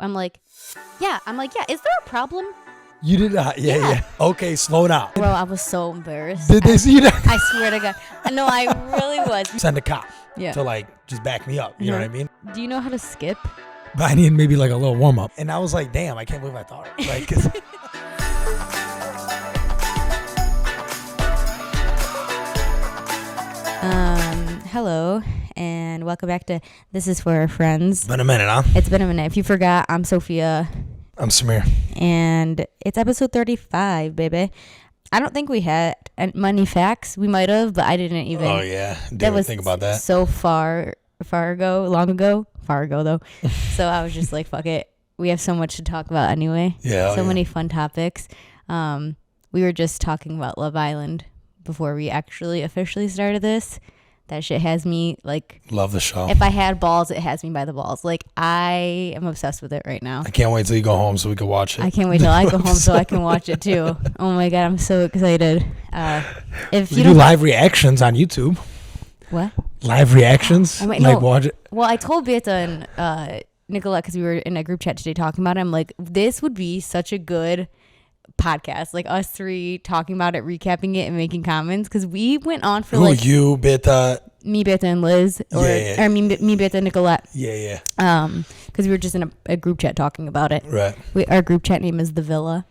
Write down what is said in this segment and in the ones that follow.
I'm like, yeah. Is there a problem? You did not. Yeah. Okay, slow down. Bro, I was so embarrassed. Did they see that? I swear to God. No, I really was. Send a cop Yeah. to like just back me up. You know what I mean? Do you know how to skip? But I need maybe like a little warm up. And I was like, damn, I can't believe I thought it. Like, 'cause hello, and welcome back to This Is For Our Friends. been a minute, huh? It's been a minute. If you forgot, I'm Sophia. I'm Samir. And it's episode 35, baby. I don't think we had money facts. We might have, but I didn't even. Oh, yeah. Didn't think about that. So long ago though. So I was just like, fuck it. We have so much to talk about anyway. Yeah. So many fun topics. We were just talking about Love Island before we actually officially started this. That shit has me like. Love the show. If I had balls, it has me by the balls. Like, I am obsessed with it right now. I can't wait till you go home so we can watch it. I can't wait till I go home so I can watch it too. Oh my God, I'm so excited. If we you do live reactions on YouTube. What? Live reactions? Watch it. Well, I told Beta and Nicolette, because we were in a group chat today talking about it. I'm like, this would be such a good podcast, like us three talking about it, recapping it, and making comments, because we went on for you, Beta? Me, Beta, and Liz, or me, Beta, and Nicolette. Yeah. Because we were just in a group chat talking about it. Right. Our group chat name is The Villa.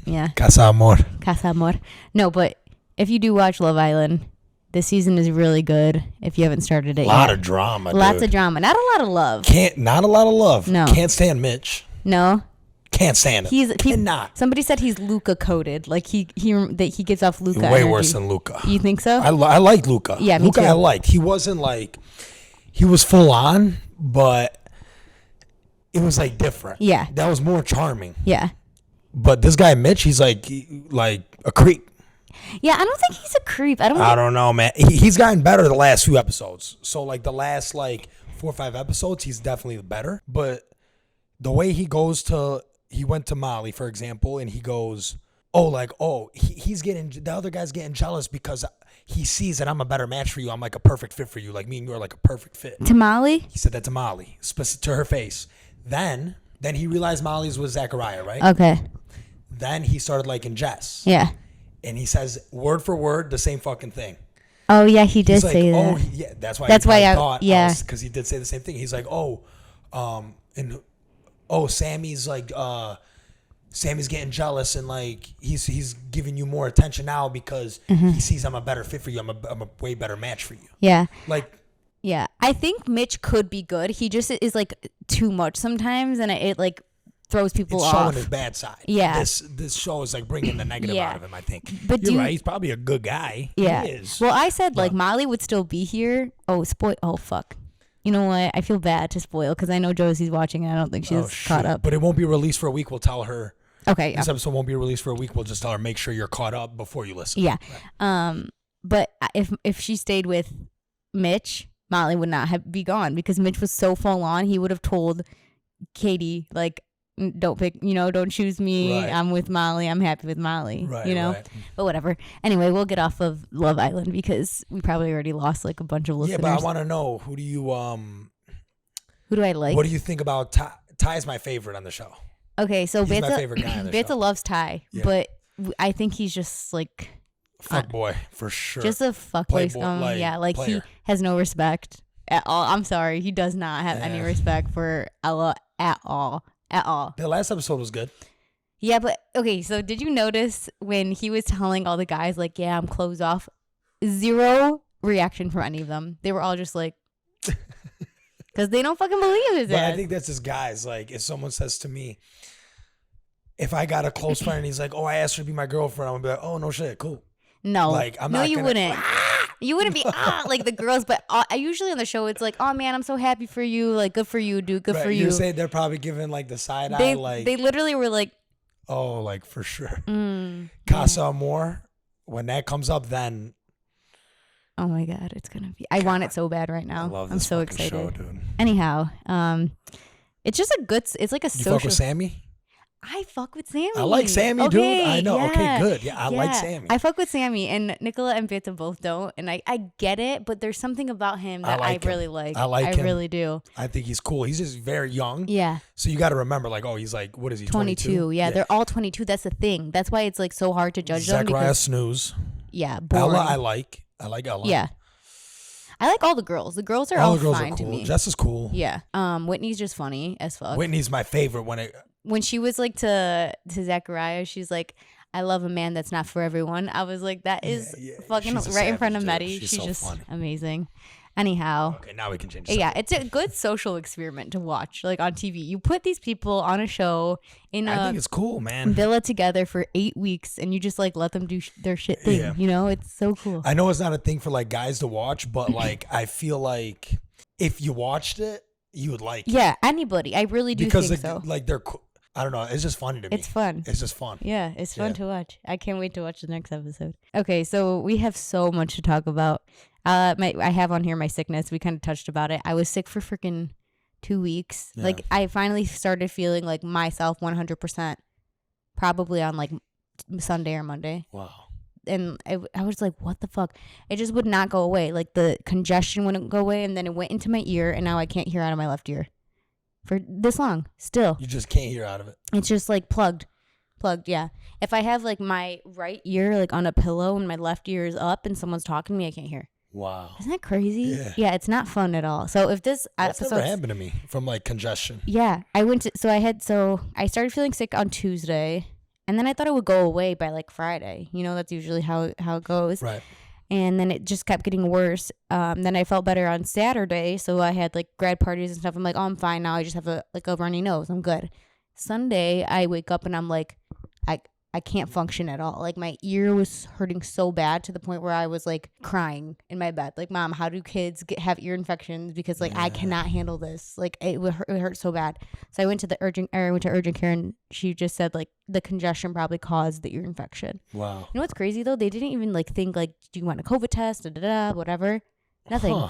Yeah. Casa Amor. Casa Amor. No, but if you do watch Love Island, this season is really good. If you haven't started it yet. Lot of drama, Lots of drama. Not a lot of love. Not a lot of love. No. Can't stand Mitch. No. Can't stand it. Cannot. Somebody said he's Luca coded. Like he gives off Luca Way energy. worse than Luca. You think so? I like Luca. Yeah, me Luca too. I liked. He wasn't like, he was full on, but it was like different. Yeah. That was more charming. Yeah. But this guy Mitch, he's like a creep. Yeah, I don't think he's a creep. I don't know, man. He's gotten better the last few episodes. So like the last 4 or 5 episodes, he's definitely better. But the way he went to Molly, for example, and he goes, he's getting, the other guy's getting jealous because he sees that I'm a better match for you. I'm like a perfect fit for you. Like me and you are like a perfect fit. To Molly? He said that to Molly, to her face. Then he realized Molly's was Zachariah, right? Okay. Then he started liking Jess. Yeah. And he says word for word the same fucking thing. Oh yeah, he did say that. Oh yeah, that's why I thought. Yeah. Because he did say the same thing. He's like, Sammy's getting jealous and like he's giving you more attention now because he sees I'm a better fit for you. I'm a way better match for you. Yeah. Yeah, I think Mitch could be good. He just is like too much sometimes, and it like throws people off. It's showing his bad side. Yeah. This show is like bringing the negative out of him, I think. But you're right. He's probably a good guy. Yeah. He is. Well, I said like Molly would still be here. Oh, fuck. You know what? I feel bad to spoil because I know Josie's watching and I don't think she's caught up. But it won't be released for a week. We'll tell her. Okay. This episode won't be released for a week. We'll just tell her, make sure you're caught up before you listen. Yeah. Right. But if she stayed with Mitch, Molly would not be gone because Mitch was so full on. He would have told Katie, like, don't choose me. Right. I'm with Molly. I'm happy with Molly. Right, Right. But whatever. Anyway, we'll get off of Love Island because we probably already lost like a bunch of listeners. Yeah, but I want to know, who do I like? What do you think about Ty? Ty's my favorite on the show. Okay, so he's my favorite guy on the Beta show. loves Ty, but I think he's just like fuck boy for sure. Just a fuckboy. Like player. He has no respect at all. I'm sorry, he does not have any respect for Ella at all. The last episode was good. Yeah, but okay. So did you notice when he was telling all the guys like, "Yeah, I'm closed off"? Zero reaction from any of them. They were all just like. Because they don't fucking believe his ass. I think that's his guys. Like, if someone says to me, if I got a close friend and he's like, I asked her to be my girlfriend, I'm going to be like, oh, no shit, cool. No. Like, you wouldn't. You wouldn't be, like the girls. But usually on the show, it's like, oh, man, I'm so happy for you. Like, good for you, dude. Good for you. You're saying they're probably giving, like, the side eye, like. They literally were like. Oh, like, for sure. Casa Amor, when that comes up, then. Oh my God, it's gonna be. I want it so bad right now. I love this I'm so excited. show, dude. Anyhow, it's just a good. It's like a social. You fuck with Sammy? I fuck with Sammy. I like Sammy, okay, dude. I know. Yeah, okay, good. Yeah, I like Sammy. I fuck with Sammy, and Nicola and Beata both don't. And I get it, but there's something about him that I really like. I like him. I really do. I think he's cool. He's just very young. Yeah. So you got to remember, like, oh, he's like, what is he, 22? Yeah, they're all 22. That's the thing. That's why it's like so hard to judge them. Zachariah snooze. Yeah, boring. Ella, I like Ella. Yeah. I like all the girls. The girls are all fine cool. to me. Jess is cool. Yeah. Whitney's just funny as fuck. Whitney's my favorite when she was like to Zachariah, she's like, I love a man that's not for everyone. I was like, that is fucking right in front of Maddie. She's so just funny. Amazing. Anyhow. Okay, now we can change. Yeah, it's a good social experiment to watch, like on TV. You put these people on a show I think it's cool, man. Villa together for 8 weeks, and you just like let them do their shit thing. Yeah. You know, it's so cool. I know it's not a thing for like guys to watch, but like I feel like if you watched it, you would like. Yeah, anybody. I really do think so. Like they're. I don't know. It's just funny to me. It's fun. It's just fun. Yeah, it's fun to watch. I can't wait to watch the next episode. Okay, so we have so much to talk about. I have on here my sickness. We kind of touched about it. I was sick for freaking 2 weeks. Yeah. Like I finally started feeling like myself 100%, probably on like Sunday or Monday. Wow. And I was like, what the fuck? It just would not go away. Like the congestion wouldn't go away, and then it went into my ear, and now I can't hear out of my left ear. For this long, still. You just can't hear out of it. It's just like plugged, yeah. If I have like my right ear like on a pillow and my left ear is up and someone's talking to me, I can't hear. Wow. Isn't that crazy? Yeah, it's not fun at all. So if this episode never happened to me from like congestion. Yeah, I started feeling sick on Tuesday, and then I thought it would go away by like Friday. You know, that's usually how it goes. Right. And then it just kept getting worse. Then I felt better on Saturday. So I had like grad parties and stuff. I'm like, oh, I'm fine now. I just have a runny nose. I'm good. Sunday, I wake up and I'm like, I can't function at all. Like my ear was hurting so bad to the point where I was like crying in my bed. Like, Mom, how do kids have ear infections? Because like I cannot handle this. Like it hurt so bad. So I went to urgent care, and she just said like the congestion probably caused the ear infection. Wow. You know what's crazy though? They didn't even like think like, do you want a COVID test? Whatever. Nothing.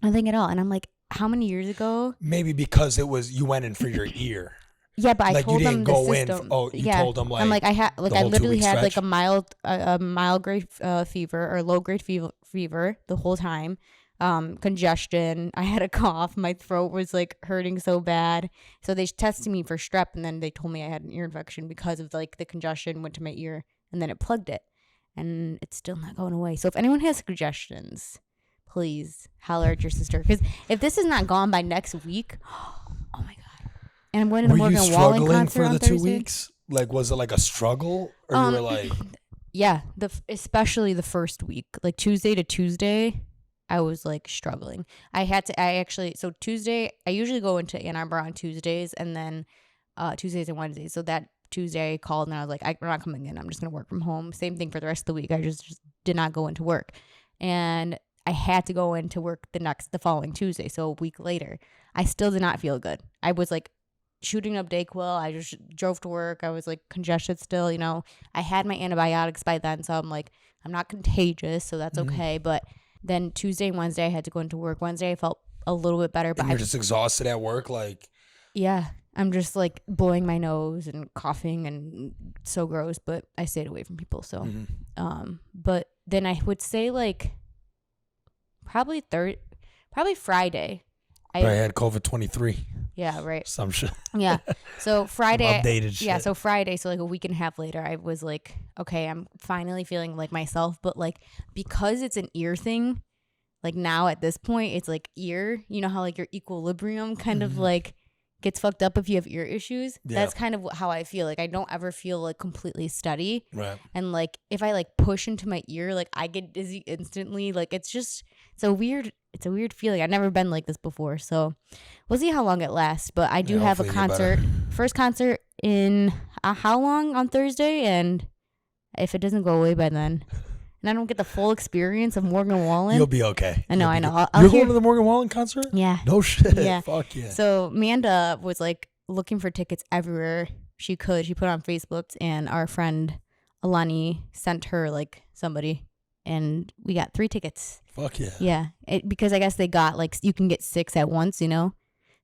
Nothing at all. And I'm like, how many years ago? Maybe because you went in for your ear. Yeah, but I told them the system. You told them like. I'm like I literally had like a mild grade fever or low grade fever the whole time. Congestion. I had a cough. My throat was like hurting so bad. So they tested me for strep, and then they told me I had an ear infection because of like the congestion went to my ear, and then it plugged it, and it's still not going away. So if anyone has suggestions, please holler at your sister, because if this is not gone by next week, oh my god. And I'm going to the Morgan Wallen concert on Thursday. For the 2 weeks? Like, was it like a struggle? Or you were like... Yeah, especially the first week. Like, Tuesday to Tuesday, I was, like, struggling. So Tuesday, I usually go into Ann Arbor on Tuesdays, and then Tuesdays and Wednesdays. So that Tuesday I called, and I was like, I'm not coming in. I'm just going to work from home. Same thing for the rest of the week. I just did not go into work. And I had to go into work the following Tuesday, so a week later. I still did not feel good. I was, like, shooting up Dayquil. I just drove to work. I was like congested still, you know. I had my antibiotics by then, so I'm like, I'm not contagious, so that's okay. But then Tuesday and Wednesday I had to go into work. Wednesday I felt a little bit better, but you're just exhausted at work, like. Yeah, I'm just like blowing my nose and coughing and so gross, but I stayed away from people. So, but then I would say like probably Friday. I had COVID-23. Yeah, right. Some shit. Yeah. So Friday. Updated shit. Yeah, so Friday, so like a week and a half later, I was like, okay, I'm finally feeling like myself. But like, because it's an ear thing, like now at this point, it's like ear. You know how like your equilibrium kind of like gets fucked up if you have ear issues. Yeah. That's kind of how I feel. Like I don't ever feel like completely steady. Right. And like if I like push into my ear, like I get dizzy instantly. Like it's a weird feeling. I've never been like this before. So we'll see how long it lasts. But I do have a concert. First concert in how long on Thursday? And if it doesn't go away by then, and I don't get the full experience of Morgan Wallen, you'll be okay. I know. You're going to the Morgan Wallen concert? Yeah. No shit. Yeah. Fuck yeah. So Amanda was like looking for tickets everywhere she could. She put on Facebook, and our friend Alani sent her like somebody, and we got 3 tickets. Fuck yeah. Yeah. Because I guess they got like, you can get 6 at once, you know?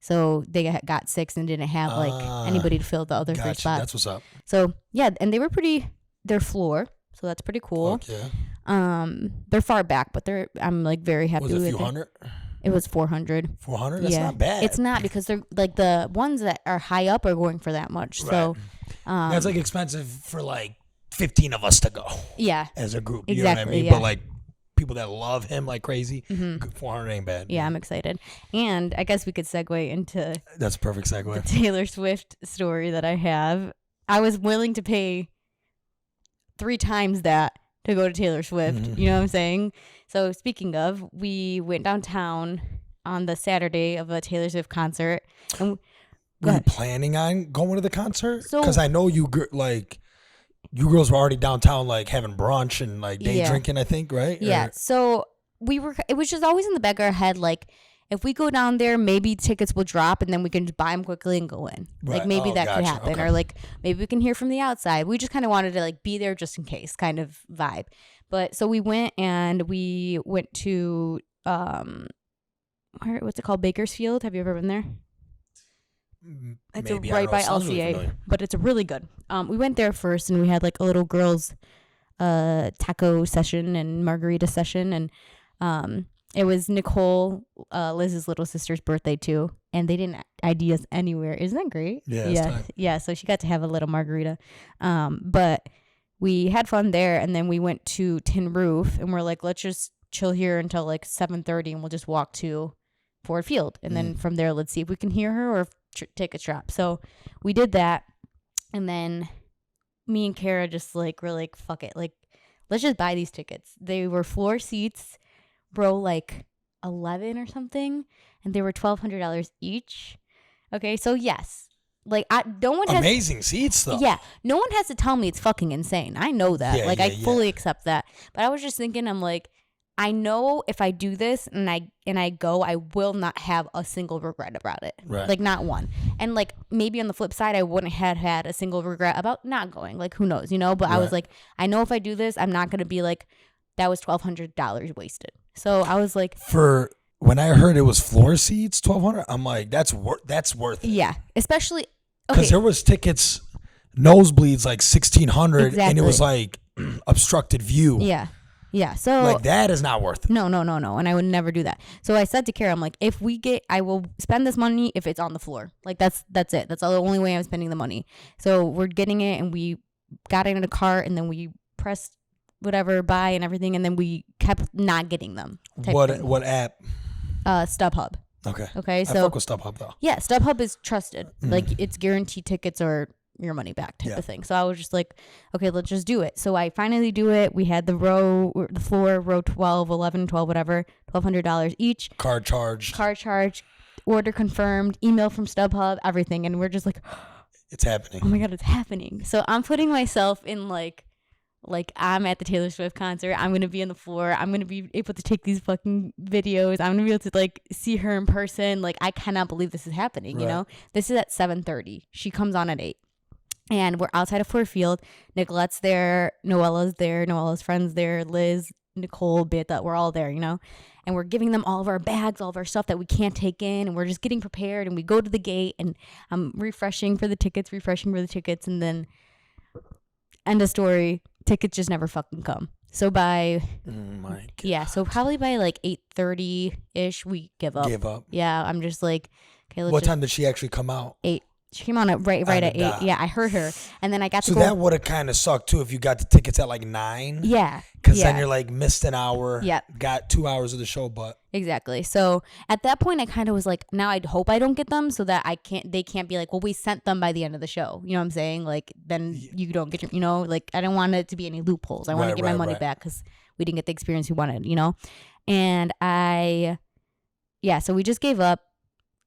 So they got 6 and didn't have like anybody to fill the other 3 Gotcha. spots. That's what's up. So yeah, and they were they're floor, so that's pretty cool. Fuck yeah. They're far back, but I'm like very happy Was it with a it. few hundred? It was 400. 400? That's not bad. It's not, because they're like the ones that are high up are going for that much. Right. So that's like expensive for like 15 of us to go. Yeah. As a group. Exactly, You know what I mean? yeah. But like people that love him like crazy, 400 ain't bad. Yeah, I'm excited. And I guess we could segue into That's a perfect segue. the Taylor Swift story that I have. I was willing to pay 3 times that to go to Taylor Swift. You know what I'm saying? So speaking of, we went downtown on the Saturday of a Taylor Swift concert. And Were you planning on going to the concert? So- Because I know you girls were already downtown like having brunch and like day drinking, I think, right? Yeah. So it was just always in the back of our head, like, if we go down there, maybe tickets will drop and then we can just buy them quickly and go in. Right. Like maybe that could Gotcha. happen. Okay. Or like maybe we can hear from the outside. We just kind of wanted to like be there just in case kind of vibe. But so we went to what's it called? Bakersfield. Have you ever been there? It's Maybe. right by Sounds really LCA, familiar. but it's really good. We went there first and we had like a little girls taco session and margarita session, and it was Nicole, Liz's little sister's birthday too, and they didn't ID us anywhere. Isn't that great? Yeah. So she got to have a little margarita, but we had fun there, and then we went to Tin Roof, and we're like, let's just chill here until like 7:30, and we'll just walk to Ford Field, and then from there, let's see if we can hear her or if tickets drop. So we did that, and then me and Kara just like we're like, fuck it, like let's just buy these tickets. They were floor seats, bro, like 11 or something, and they were $1,200 each. Okay, so yes, like no one has amazing seats though. Yeah, no one has to tell me it's fucking insane. I know that. I fully accept that. But I was just thinking, I'm like, I know if I do this and I go, I will not have a single regret about it. Right. Like not one. And like maybe on the flip side, I wouldn't have had a single regret about not going. Like who knows, you know? But I was like, I know if I do this, I'm not gonna be like, that was $1,200 wasted. So I was like, for when I heard it was floor seats, 1,200, I'm like, that's worth it. Yeah, especially because there was tickets, nosebleeds like 1,600, and it was like obstructed view. Yeah. So like that is not worth it. No. And I would never do that. So I said to Kara, I'm like, I will spend this money if it's on the floor. Like that's it. That's the only way I'm spending the money. So we're getting it, and we got it in a cart, and then we pressed whatever buy and everything, and then we kept not getting them. What app? StubHub. Okay. So I fuck with StubHub though. Yeah, StubHub is trusted. Like it's guaranteed tickets or your money back type of thing. So I was just like, okay, let's just do it. So I finally do it. We had the floor, row 12, 11, 12, whatever, $1,200 each. Card charge, order confirmed, email from StubHub, everything. And we're just like, it's happening. Oh my God, it's happening. So I'm putting myself in like I'm at the Taylor Swift concert. I'm going to be on the floor. I'm going to be able to take these fucking videos. I'm going to be able to like see her in person. Like I cannot believe this is happening, you know? This is at 7:30. She comes on at 8. And we're outside of Ford Field. Nicolette's there. Noella's there. Noella's friends there. Liz, Nicole, Beta. We're all there, you know? And we're giving them all of our bags, all of our stuff that we can't take in. And we're just getting prepared. And we go to the gate. And I'm refreshing for the tickets. And then end of story. Tickets just never fucking come. So by... so probably by like 8:30-ish, we give up. Yeah, I'm just like... Okay, what time did she actually come out? 8. She came on at right at 8. Yeah, I heard her. And then I got to go. So that would have kind of sucked too if you got the tickets at like 9. Yeah. Because then you're like missed an hour. Yeah. Got 2 hours of the show, but. Exactly. So at that point, I kind of was like, now I hope I don't get them so that they can't be like, well, we sent them by the end of the show. You know what I'm saying? Like, then you don't get your, you know, like, I don't want it to be any loopholes. I want to get my money back because we didn't get the experience we wanted, you know? And so we just gave up.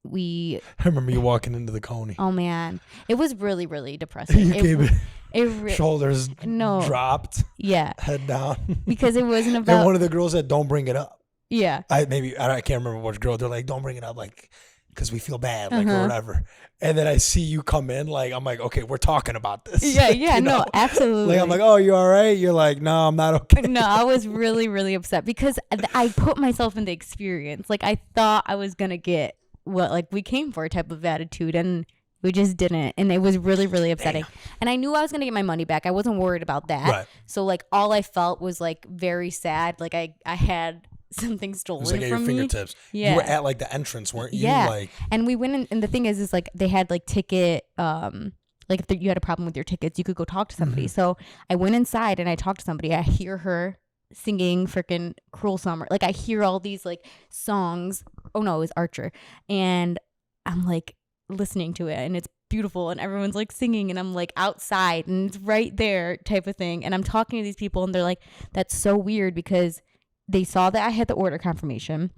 I remember you walking into the Coney. Oh man, it was really, really depressing. You gave it shoulders dropped. Yeah, head down. Because it wasn't about. And one of the girls said, "Don't bring it up." Yeah. I can't remember which girl. They're like, "Don't bring it up," like, because we feel bad, like or whatever. And then I see you come in, like I'm like, okay, we're talking about this. Yeah, no, absolutely. Like I'm like, oh, you all right? You're like, no, I'm not okay. No, I was really, really upset because I put myself in the experience. Like I thought I was gonna get what like we came for type of attitude, and we just didn't, and it was really, really upsetting. Damn. And I knew I was gonna get my money back. I wasn't worried about that. Right. So like all I felt was like very sad. Like I had something stolen It was like at your from fingertips. me. Yeah. You were at like the entrance, weren't you? Yeah. Like, and we went in, and the thing is like they had like ticket, like if you had a problem with your tickets, you could go talk to somebody. So I went inside and I talked to somebody. I hear her singing freaking Cruel Summer. Like I hear all these like songs. Oh no, it was Archer. And I'm like listening to it, and it's beautiful, and everyone's like singing, and I'm like outside and it's right there type of thing. And I'm talking to these people, and they're like, that's so weird, because they saw that I had the order confirmation.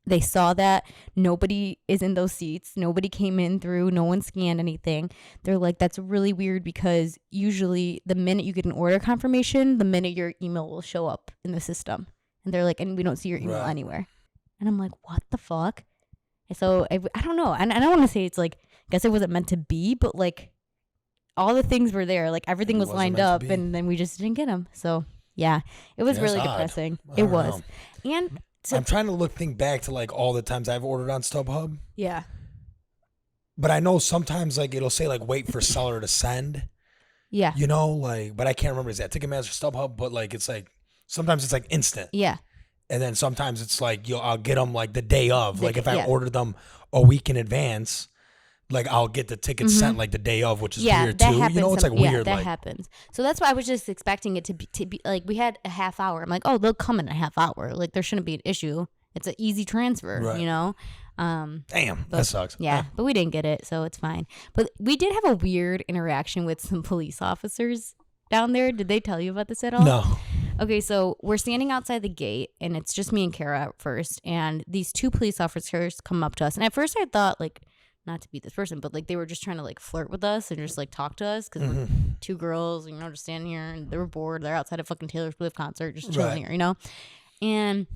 They saw that nobody is in those seats. Nobody came in through. No one scanned anything. They're like, that's really weird, because usually the minute you get an order confirmation, the minute your email will show up in the system. And they're like, and we don't see your email anywhere. And I'm like, what the fuck? And so I don't know. And I don't want to say it's like, I guess it wasn't meant to be, but like all the things were there. Like everything was lined up, and then we just didn't get them. So yeah, it was really depressing. It was. And so, I'm trying to think back to like all the times I've ordered on StubHub. Yeah. But I know sometimes like it'll say like wait for seller to send. Yeah. You know, like, but I can't remember, is that Ticketmaster, StubHub? But like it's like sometimes it's like instant. Yeah. And then sometimes it's like I'll get them like the day of. Like if I ordered them a week in advance, like I'll get the tickets sent like the day of, which is weird too. Happens. You know, it's like weird. That like, happens. So that's why I was just expecting it to be like we had a half hour. I'm like, oh, they'll come in a half hour. Like there shouldn't be an issue. It's an easy transfer, you know. Damn, but, that sucks. Yeah, but we didn't get it, so it's fine. But we did have a weird interaction with some police officers down there. Did they tell you about this at all? No. Okay, so we're standing outside the gate, and it's just me and Kara at first, and these two police officers come up to us. And at first I thought, like, not to be this person, but like they were just trying to like flirt with us and just like talk to us, because we're two girls, you know, just standing here, and they were bored. They're outside a fucking Taylor Swift concert, just chilling here, you know. And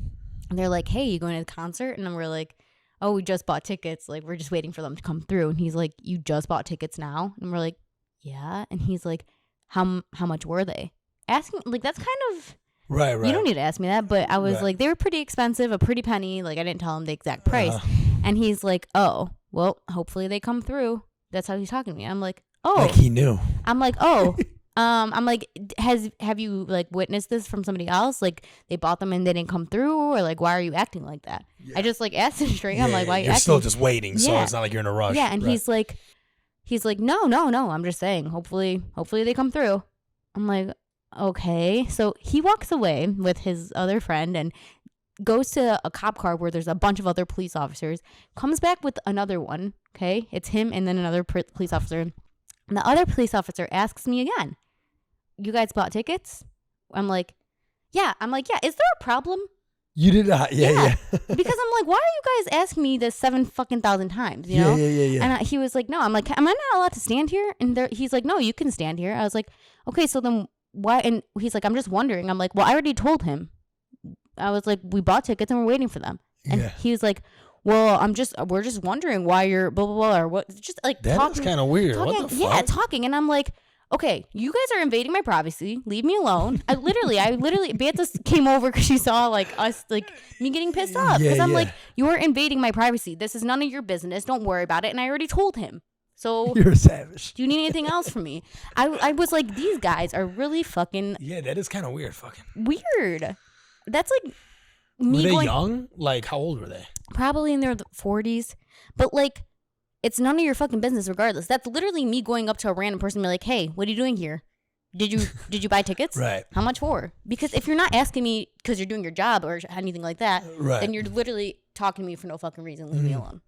they're like, hey, you going to the concert? And then we're like, oh, we just bought tickets. Like, we're just waiting for them to come through. And he's like, you just bought tickets now? And we're like, yeah. And he's like, how much were they? Asking, like, that's kind of... Right. You don't need to ask me that. But I was like, they were pretty expensive, a pretty penny. Like, I didn't tell him the exact price. And he's like, oh, well, hopefully they come through. That's how he's talking to me. I'm like, oh. Like he knew. I'm like, oh. I'm like, have you like witnessed this from somebody else? Like they bought them and they didn't come through, or like why are you acting like that? I just like asked him straight. I'm like, why are you you're acting? still just waiting, so it's not like you're in a rush. Yeah, and he's like, no. I'm just saying, hopefully they come through. I'm like, okay. So he walks away with his other friend and goes to a cop car where there's a bunch of other police officers. Comes back with another one. Okay, it's him and then another police officer. And the other police officer asks me again, you guys bought tickets? I'm like, yeah. Is there a problem? You did not. Yeah. Because I'm like, why are you guys asking me this 7,000 times? You know? Yeah. And he was like, no. I'm like, am I not allowed to stand here? And he's like, no, you can stand here. I was like, okay, so then why? And he's like, I'm just wondering. I'm like, well, I already told him. I was like, we bought tickets and we're waiting for them. And he was like, well, we're just wondering why you're blah, blah, blah, or what. Just like that's kind of weird. What the fuck? Yeah, talking. And I'm like, okay, you guys are invading my privacy. Leave me alone. I literally, Beatrice came over because she saw like us, like me getting pissed off. Because I'm like, you are invading my privacy. This is none of your business. Don't worry about it. And I already told him. So you're a savage. Do you need anything else from me? I was like, these guys are really fucking. Yeah, that is kind of weird. Weird. That's like me. Were they young? Like, how old were they? Probably in their 40s. But like, it's none of your fucking business regardless. That's literally me going up to a random person and be like, hey, what are you doing here? Did you buy tickets? Right. How much for? Because if you're not asking me because you're doing your job or anything like that, then you're literally talking to me for no fucking reason. Leave me alone.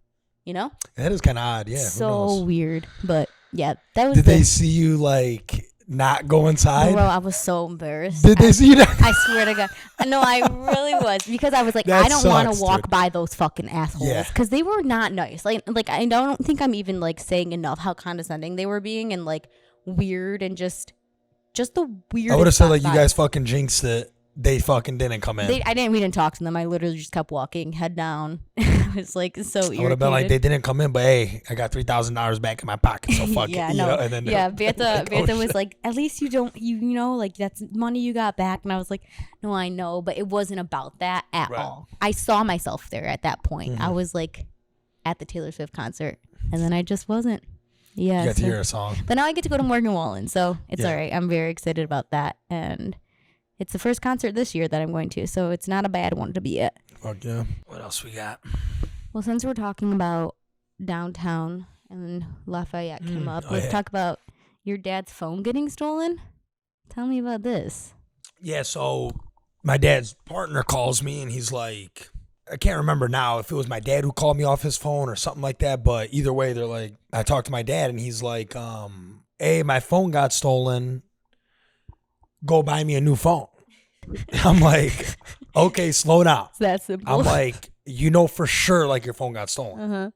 You know? That is kind of odd. Yeah. So weird. But yeah, that was. Did they see you like not go inside? Bro, I was so embarrassed. Did they see you? I swear to God. No, I really was, because I was like, I don't want to walk by those fucking assholes, because they were not nice. Like I don't think I'm even like saying enough how condescending they were being, and like weird, and just the weird. I would have said like, you guys fucking jinxed it. They fucking didn't come in. We didn't talk to them. I literally just kept walking, head down. I was like so irritated. I would have been like, they didn't come in, but hey, I got $3,000 back in my pocket, so fuck it. No. You know? And then Beata was like, at least you know, like that's money you got back. And I was like, no, I know, but it wasn't about that at all. I saw myself there at that point. I was like, at the Taylor Swift concert, and then I just wasn't. Yeah, You got to hear a song. But now I get to go to Morgan Wallen, so it's Yeah. all right. I'm very excited about that, and it's the first concert this year that I'm going to, so it's not a bad one to be at. Fuck yeah. What else we got? Well, since we're talking about downtown and Lafayette came up, let's talk about your dad's phone getting stolen. Tell me about this. Yeah, so my dad's partner calls me and he's like, I can't remember now if it was my dad who called me off his phone or something like that, but either way, they're like, I talked to my dad and he's like, hey, my phone got stolen. Go buy me a new phone. I'm like, okay, slow down. It's that simple. I'm like, you know for sure like your phone got stolen. Uh-huh.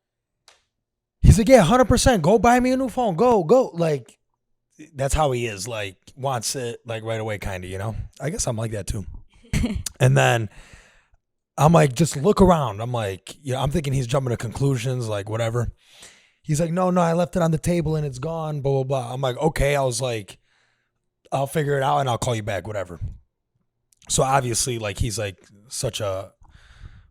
He's like, yeah, 100%. Go buy me a new phone. Go. Like, that's how he is. Like, wants it like right away, kind of, you know? I guess I'm like that too. And then I'm like, just look around. I'm like, you know, I'm thinking he's jumping to conclusions, like whatever. He's like, no, I left it on the table and it's gone, blah, blah, blah. I'm like, okay. I was like, I'll figure it out and I'll call you back, whatever. So obviously, like, he's like such a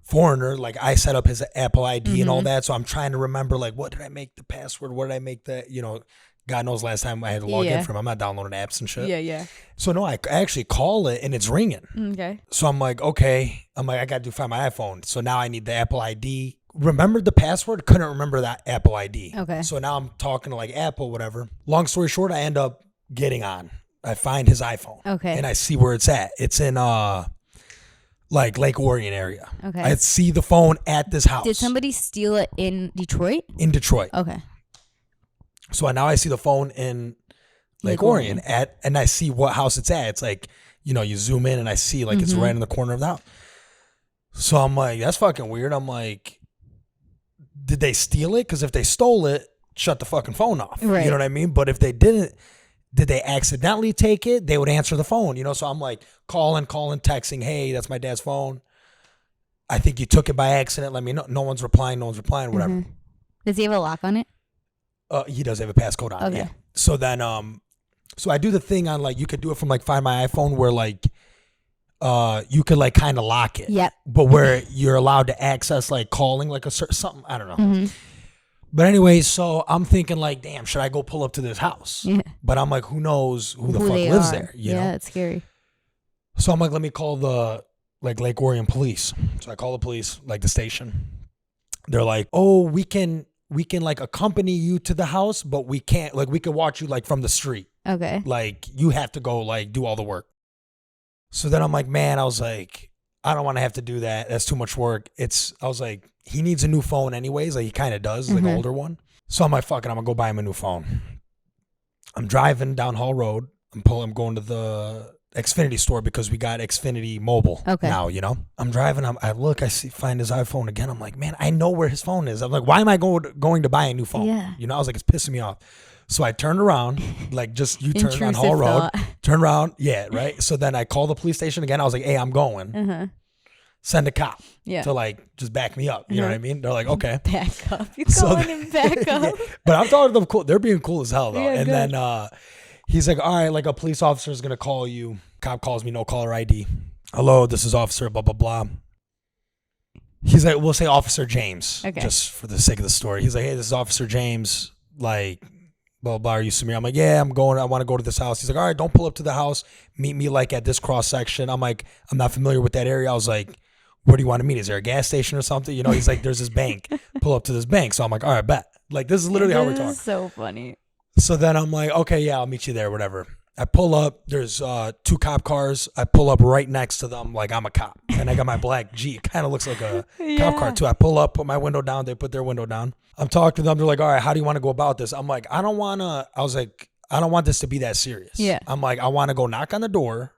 foreigner. Like, I set up his Apple ID and all that. So I'm trying to remember, like, what did I make the password? What did I make that, you know, God knows last time I had to log in from him. I'm not downloading apps and shit. Yeah. So no, I actually call it and it's ringing. Okay. So I'm like, okay. I'm like, I got to find my iPhone. So now I need the Apple ID. Remembered the password, couldn't remember that Apple ID. Okay. So now I'm talking to like Apple, whatever. Long story short, I end up getting on. I find his iPhone. Okay. And I see where it's at. It's in like Lake Orion area. Okay. I see the phone at this house. Did somebody steal it in Detroit? In Detroit. Okay. So now I see the phone in Lake Orion and I see what house it's at. It's like, you know, you zoom in and I see like it's right in the corner of the house. So I'm like, that's fucking weird. I'm like, did they steal it? Because if they stole it, shut the fucking phone off. Right. You know what I mean? But if they didn't, did they accidentally take it? They would answer the phone, you know? So I'm like calling, texting, hey, that's my dad's phone. I think you took it by accident. Let me know. No one's replying, whatever. Does he have a lock on it? He does have a passcode on it, yeah. So then, so I do the thing on like, you could do it from like Find My iPhone where like, you could like kind of lock it. Yep. But where you're allowed to access like calling like a certain something, I don't know. But anyway, so I'm thinking like, damn, should I go pull up to this house? Yeah. But I'm like, who knows who the fuck lives there? You know? It's scary. So I'm like, let me call the like Lake Orion police. So I call the police, like the station. They're like, oh, we can like accompany you to the house, but we can't, like we can watch you like from the street. Okay. Like you have to go like do all the work. So then I'm like, man, I was like, I don't want to have to do that. That's too much work. I was like, he needs a new phone anyways. Like he kind of does, like an older one. So I'm like, fuck it, I'm gonna go buy him a new phone. I'm driving down Hall Road. I'm going to the Xfinity store because we got Xfinity Mobile now, you know? I'm driving, I find his iPhone again. I'm like, man, I know where his phone is. I'm like, why am I going to buy a new phone? Yeah. You know, I was like, it's pissing me off. So I turned around, like just U-turn on Hall Road. Thought. Turn around, yeah, right? So then I called the police station again. I was like, hey, I'm going. Send a cop to like just back me up. You know what I mean? They're like, okay. Back up. You calling him back up. Yeah. But I'm talking to them cool. They're being cool as hell though. Yeah, and good. then he's like, all right, like a police officer is going to call you. Cop calls me, no caller ID. Hello, this is officer, blah, blah, blah. He's like, we'll say Officer James, just for the sake of the story. He's like, hey, this is Officer James, like, blah, blah, blah. Are you Samir? I'm like, yeah, I want to go to this house. He's like, all right, don't pull up to the house. Meet me like at this cross section. I'm like, I'm not familiar with that area. I was like, where do you want to meet? Is there a gas station or something? You know, he's like, there's this bank. Pull up to this bank. So I'm like, all right, bet. Like, this is literally how we're talking. This is so funny. So then I'm like, okay, yeah, I'll meet you there, whatever. I pull up. There's 2 cop cars. I pull up right next to them like I'm a cop. And I got my black Jeep. Kind of looks like a cop car too. I pull up, put my window down. They put their window down. I'm talking to them. They're like, all right, how do you want to go about this? I'm like, I don't want this to be that serious. Yeah. I'm like, I want to go knock on the door.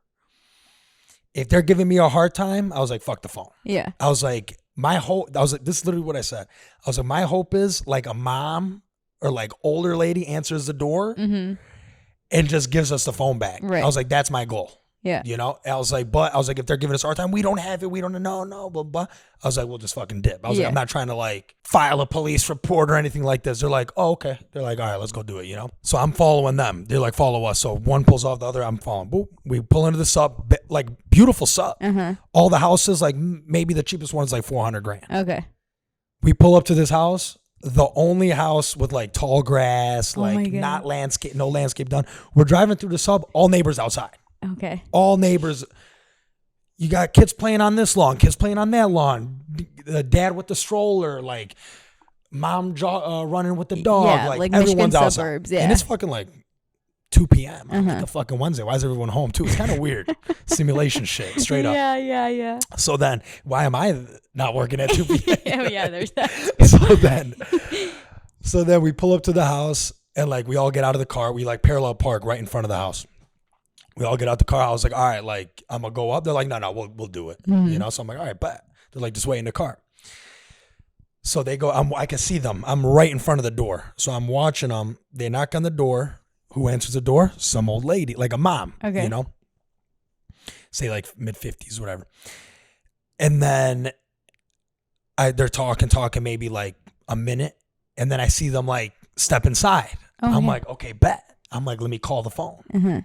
If they're giving me a hard time, I was like, fuck the phone. Yeah. I was like, this is literally what I said. I was like, my hope is like a mom or like older lady answers the door and just gives us the phone back. Right. I was like, that's my goal. Yeah. You know, I was like, if they're giving us a hard time, we don't have it. We don't know, blah, blah. I was like, we'll just fucking dip. I was like, I'm not trying to like file a police report or anything like this. They're like, oh, okay. They're like, all right, let's go do it, you know? So I'm following them. They're like, follow us. So one pulls off the other. I'm following. Boop. We pull into the sub, like beautiful sub. All the houses, like maybe the cheapest one is like $400,000. Okay. We pull up to this house, the only house with like tall grass, Oh my like God. not landscape, no landscape done. We're driving through the sub, all neighbors outside. Okay. All neighbors. You got kids playing on this lawn, kids playing on that lawn, the dad with the stroller, like mom running with the dog. Yeah, like like everyone's Michigan outside. suburbs, yeah. And it's fucking like 2 p.m. on like a fucking Wednesday. Why is everyone home too? It's kind of weird. Simulation shit, straight up. Yeah. So then, why am I not working at 2 p.m.? Oh yeah, there's that. So then we pull up to the house and like we all get out of the car. We like parallel park right in front of the house. We all get out the car. I was like, all right, like I'm gonna go up. They're like, no, we'll do it. You know. So I'm like, all right, but they're like, just wait in the car. So they go. I can see them. I'm right in front of the door. So I'm watching them. They knock on the door. Who answers the door? Some old lady, like a mom. Okay. You know, say like mid-50s, whatever. And then they're talking maybe like a minute, and then I see them like step inside. I'm like, okay, bet. I'm like, let me call the phone.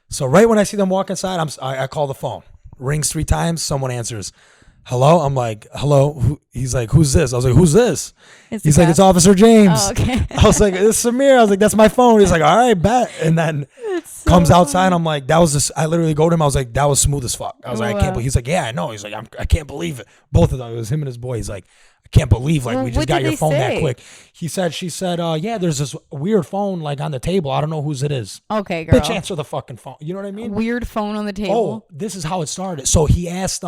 So right when I see them walk inside, I call the phone. Rings 3 times. Someone answers. Hello? I'm like, hello? He's like, who's this? I was like, who's this? He's like, it's Officer James. Oh, okay. I was like, it's Samir. I was like, that's my phone. He's like, all right, bet. And then comes outside. I'm like, that was this. I literally go to him. I was like, that was smooth as fuck. I was like, I can't believe. He's like, yeah, I know. He's like, I can't believe it. Both of them. It was him and his boy. He's like, I can't believe like we just got your phone that quick. She said, yeah, there's this weird phone like on the table. I don't know whose it is. Okay, girl. Bitch, answer the fucking phone. You know what I mean? Weird phone on the table. Oh, this is how it started. So he asked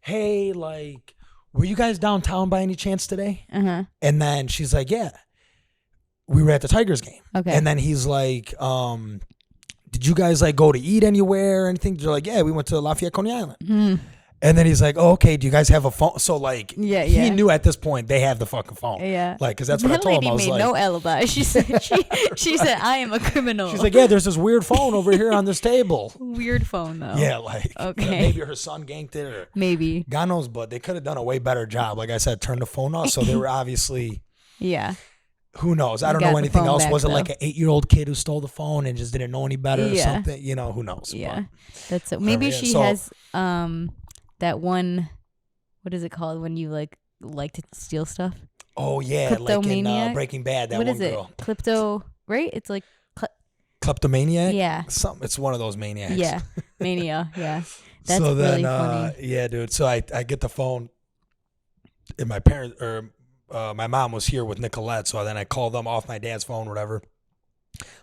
hey, like, were you guys downtown by any chance today? And then she's like, yeah, we were at the Tigers game. Okay. And then he's like, did you guys like go to eat anywhere or anything? They're like, yeah, we went to Lafayette, Coney Island. And then he's like, oh, okay, do you guys have a phone? So like, he knew at this point they have the fucking phone. Yeah. Like, cause that's what I told him. I was made like, no alibi. She said, she said, I am a criminal. She's like, yeah, there's this weird phone over here on this table. Weird phone though. Yeah, like, okay. Maybe her son ganked it or maybe. God knows, but they could have done a way better job. Like I said, turn the phone off. So they were obviously, who knows? I don't know anything else. Was it like an 8-year-old kid who stole the phone and just didn't know any better or something? You know, who knows? Yeah. That's so. Maybe she has that one, what is it called when you like to steal stuff? Oh yeah, like in Breaking Bad. That what one is girl. It? Klepto, right? It's like kleptomaniac. Yeah, it's one of those maniacs. Yeah, mania. Yeah, that's so then, really funny. Yeah, dude. So I get the phone, and my parents or my mom was here with Nicolette. So then I called them off my dad's phone, whatever.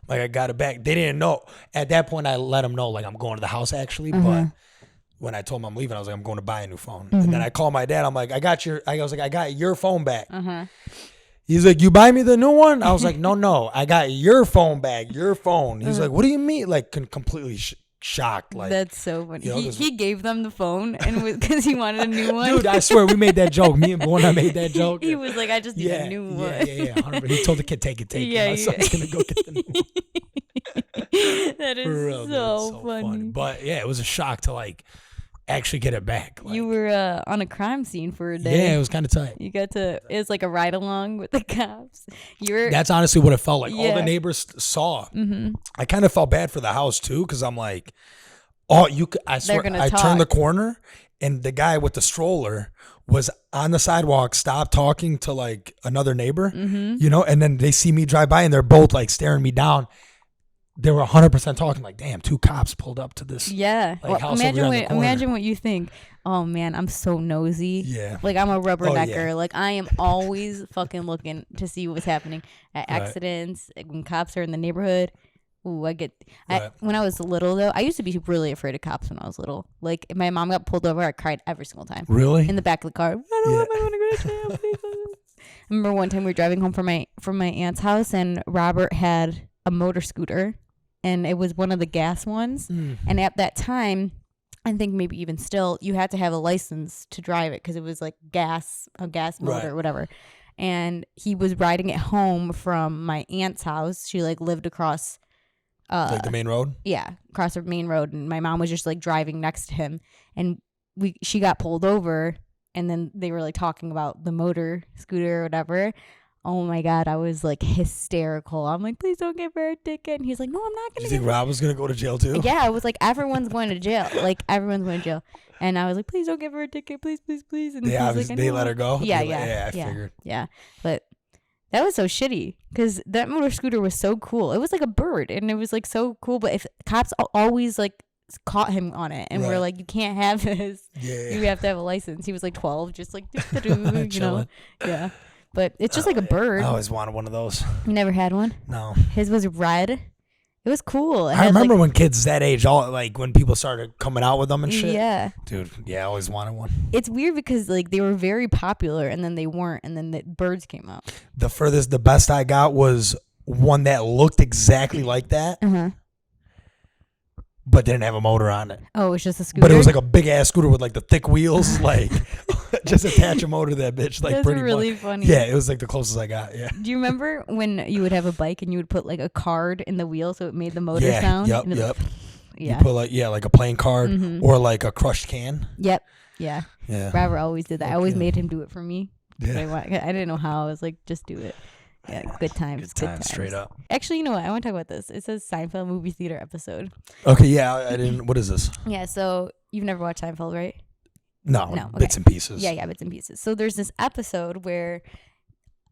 Like I got it back. They didn't know at that point. I let them know like I'm going to the house actually, but. When I told him I'm leaving, I was like, I'm going to buy a new phone. And then I called my dad. I'm like, I got your phone back. He's like, you buy me the new one? I was like, no, I got your phone back, your phone. He's like, what do you mean? Like completely shocked. Like that's so funny. You know, he gave them the phone and because he wanted a new one. Dude, I swear we made that joke. Me and Borna made that joke. He was like, I just need a new one. Yeah. 100%. He told the kid, take it. My son's gonna go get the new one. That is so funny. But yeah, it was a shock to like actually get it back. Like, you were on a crime scene for a day. Yeah, it was kind of tight. You got to. It was like a ride along with the cops. That's honestly what it felt like. All the neighbors saw. I kind of felt bad for the house too, because I'm like, I swear, I turned the corner and the guy with the stroller was on the sidewalk, stopped talking to like another neighbor, you know, and then they see me drive by and they're both like staring me down. They were 100% talking like, damn, 2 cops pulled up to this. Yeah. Like, well, house imagine what you think. Oh man, I'm so nosy. Yeah. Like I'm a rubbernecker. Like I am always fucking looking to see what's happening at accidents, when cops are in the neighborhood. Ooh, when I was little though, I used to be really afraid of cops when I was little. Like if my mom got pulled over, I cried every single time. Really? In the back of the car. I don't want to go to jail. Please. I remember one time we were driving home from my aunt's house and Robert had a motor scooter. And it was one of the gas ones. And at that time, I think maybe even still, you had to have a license to drive it because it was like a gas motor or whatever. And he was riding it home from my aunt's house. She like lived across like the main road? Yeah, across the main road. And my mom was just like driving next to him. And she got pulled over. And then they were like talking about the motor scooter or whatever. Oh my God, I was like hysterical. I'm like, please don't give her a ticket. And he's like, no, I'm not Do going you to. think Rob was gonna go to jail too? Yeah, I was like, everyone's going to jail. Like, everyone's going to jail. And I was like, please don't give her a ticket. Please, please, please. And They he's like, they let her go. Yeah, I yeah, figured. yeah. But that was so shitty because that motor scooter was so cool. It was like a bird and it was like so cool. But if cops always like caught him on it and we're like, you can't have this. Yeah. You have to have a license. He was like 12, just like, you know? Chilling. Yeah. But it's just like a bird. I always wanted one of those. You never had one? No. His was red. It was cool. I remember when kids that age, all like when people started coming out with them and shit. Yeah. Dude, yeah, I always wanted one. It's weird because like they were very popular and then they weren't and then the birds came out. The best I got was one that looked exactly like that, but didn't have a motor on it. Oh, it was just a scooter? But it was like a big ass scooter with like the thick wheels, like just attach a motor to that bitch. Like, that's pretty really much. funny. Yeah, it was like the closest I got. Yeah. Do you remember when you would have a bike and you would put like a card in the wheel so it made the motor sound? Yep. Like, yeah. You put like a playing card or like a crushed can. Yep. Yeah. Yeah. Robert always did that. I always made him do it for me. Yeah. I didn't know how. I was like, just do it. Yeah, good times. Good times, straight up. Actually, you know what? I want to talk about this. It says Seinfeld movie theater episode. Okay, yeah, I didn't. What is this? Yeah, so you've never watched Seinfeld, right? No, okay. Bits and pieces. Yeah, bits and pieces. So there's this episode where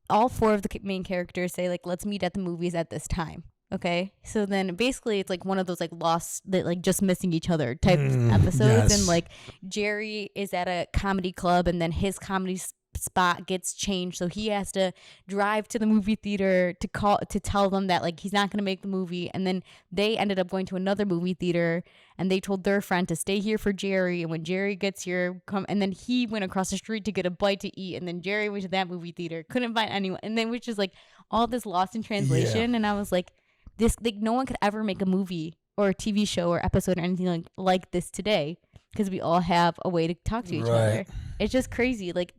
all four of the main characters say like, let's meet at the movies at this time. Okay, so then basically it's like one of those like lost, that like just missing each other type episodes, yes. and like Jerry is at a comedy club and then his comedy spot gets changed, so he has to drive to the movie theater to tell them that like he's not going to make the movie, and then they ended up going to another movie theater and they told their friend to stay here for Jerry, and when Jerry gets here and then he went across the street to get a bite to eat, and then Jerry went to that movie theater, couldn't find anyone, and then which is like all this lost in translation. And I was like, this like no one could ever make a movie or a TV show or episode or anything like this today, because we all have a way to talk to each other. It's just crazy. Like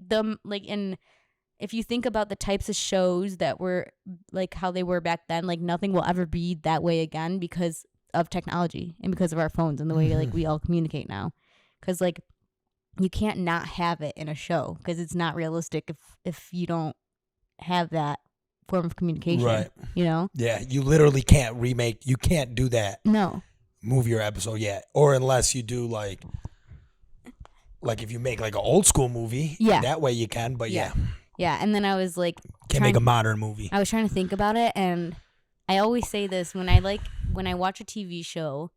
if you think about the types of shows that were like how they were back then, like nothing will ever be that way again because of technology and because of our phones and the way like we all communicate now. Because like you can't not have it in a show because it's not realistic if you don't have that form of communication. Right. You know? Yeah, you literally can't remake. You can't do that. No. Movie or episode yet, or unless you do like if you make like an old school movie, that way you can. But yeah, and then I was like, can't make a modern movie. I was trying to think about it, and I always say this when I watch a TV show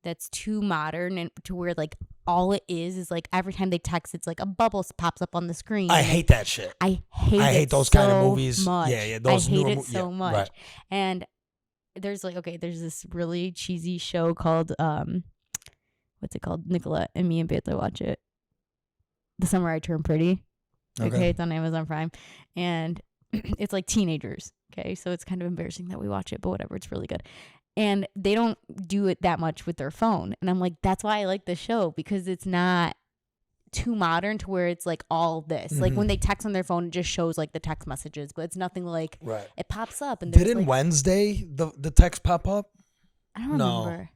that's too modern and to where like all it is like every time they text, it's like a bubble pops up on the screen. I hate that shit. I hate those so kind of movies. Much. Yeah, those I hate it so much. Right. And there's this really cheesy show called what's it called? Nicolette and me and Bachelor watch it. The Summer I Turned Pretty. Okay, it's on Amazon Prime, and it's like teenagers. Okay, so it's kind of embarrassing that we watch it, but whatever, it's really good. And they don't do it that much with their phone, and I'm like, that's why I like the show, because it's not too modern to where it's like all this. Like when they text on their phone, it just shows like the text messages, but it's nothing like it pops up. And didn't like, Wednesday the text pop up? I don't remember.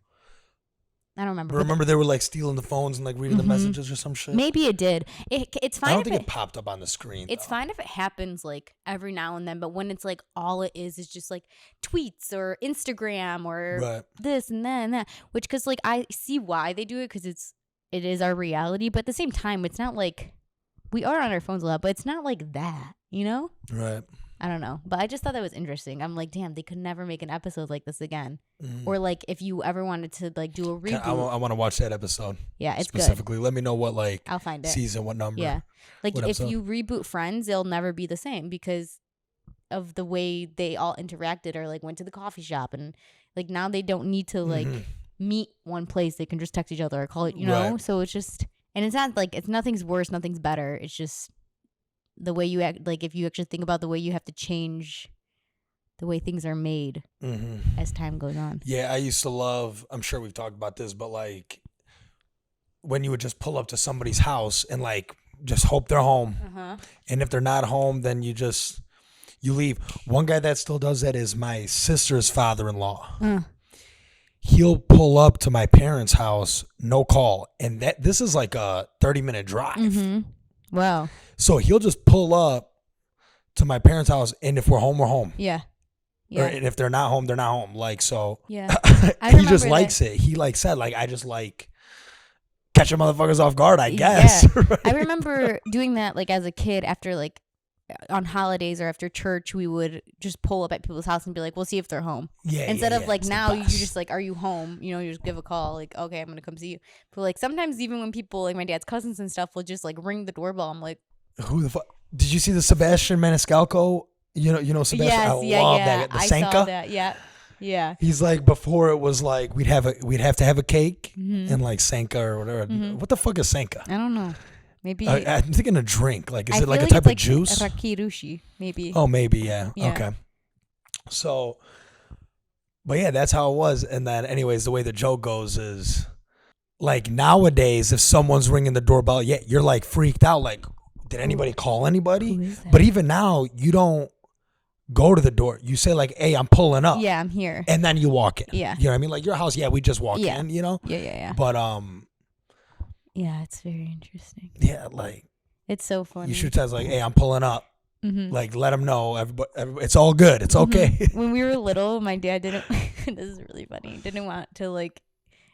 I don't remember. Remember they were like stealing the phones and like reading the messages or some shit? Maybe it did. It's fine. I don't think it popped up on the screen. It's fine if it happens like every now and then, but when it's like all it is just like tweets or Instagram or this and that and that, which because like I see why they do it, because it is our reality, but at the same time, it's not like we are on our phones a lot, but it's not like that, you know? Right. I don't know, but I just thought that was interesting. I'm like, damn, they could never make an episode like this again. Or like if you ever wanted to like do a reboot. I want to watch that episode. Yeah, it's specifically. Good. Let me know what like I'll find it. Season, what number. Yeah, like if you reboot Friends, it'll never be the same because of the way they all interacted or like went to the coffee shop, and like now they don't need to like meet one place. They can just text each other or call it, you know. So it's just, and it's not like nothing's worse, nothing's better. It's just the way you act. Like if you actually think about the way you have to change the way things are made as time goes on. Yeah, I used to love, I'm sure we've talked about this, but like when you would just pull up to somebody's house and like just hope they're home. And if they're not home, then you leave. One guy that still does that is my sister's father-in-law. He'll pull up to my parents' house, no call. And this is like a 30-minute drive. Wow. So he'll just pull up to my parents' house, and if we're home, we're home. Yeah. Or, and if they're not home, they're not home. Like, so Yeah. he just likes it. He like said, like, I just like catching motherfuckers off guard, I guess. Yeah. Right? I remember doing that like as a kid after like on holidays or after church, we would just pull up at people's house and be like, we'll see if they're home. Yeah. Instead of like it's now you just like, are you home? You know, you just give a call like, okay, I'm going to come see you. But like sometimes even when people like my dad's cousins and stuff will just like ring the doorbell. I'm like, who the fuck? Did you see the Sebastian Maniscalco? You know Sebastian? Yes, I love that. The Senka. I saw that. Yeah. Yeah. He's like, before it was like we'd have to have a cake and like Senka or whatever. What the fuck is Senka? I don't know. Maybe I'm thinking a drink. Like, is I it like feel a type it's of juice? Rakirushi, maybe. Oh, maybe, yeah. Yeah. Okay. So, but yeah, that's how it was. And then, anyways, the way the joke goes is, like, nowadays, if someone's ringing the doorbell, yeah, you're like freaked out. Like, did anybody call anybody? But even now, you don't go to the door. You say like, hey, I'm pulling up. Yeah, I'm here. And then you walk in. Yeah. You know what I mean? Like your house, yeah, we just walk in, you know? Yeah. But, yeah, it's very interesting. yeah, like. It's so funny. You should tell us like, hey, I'm pulling up. Like, let them know. Everybody, it's all good. It's okay. When we were little, my dad didn't. This is really funny. Didn't want to like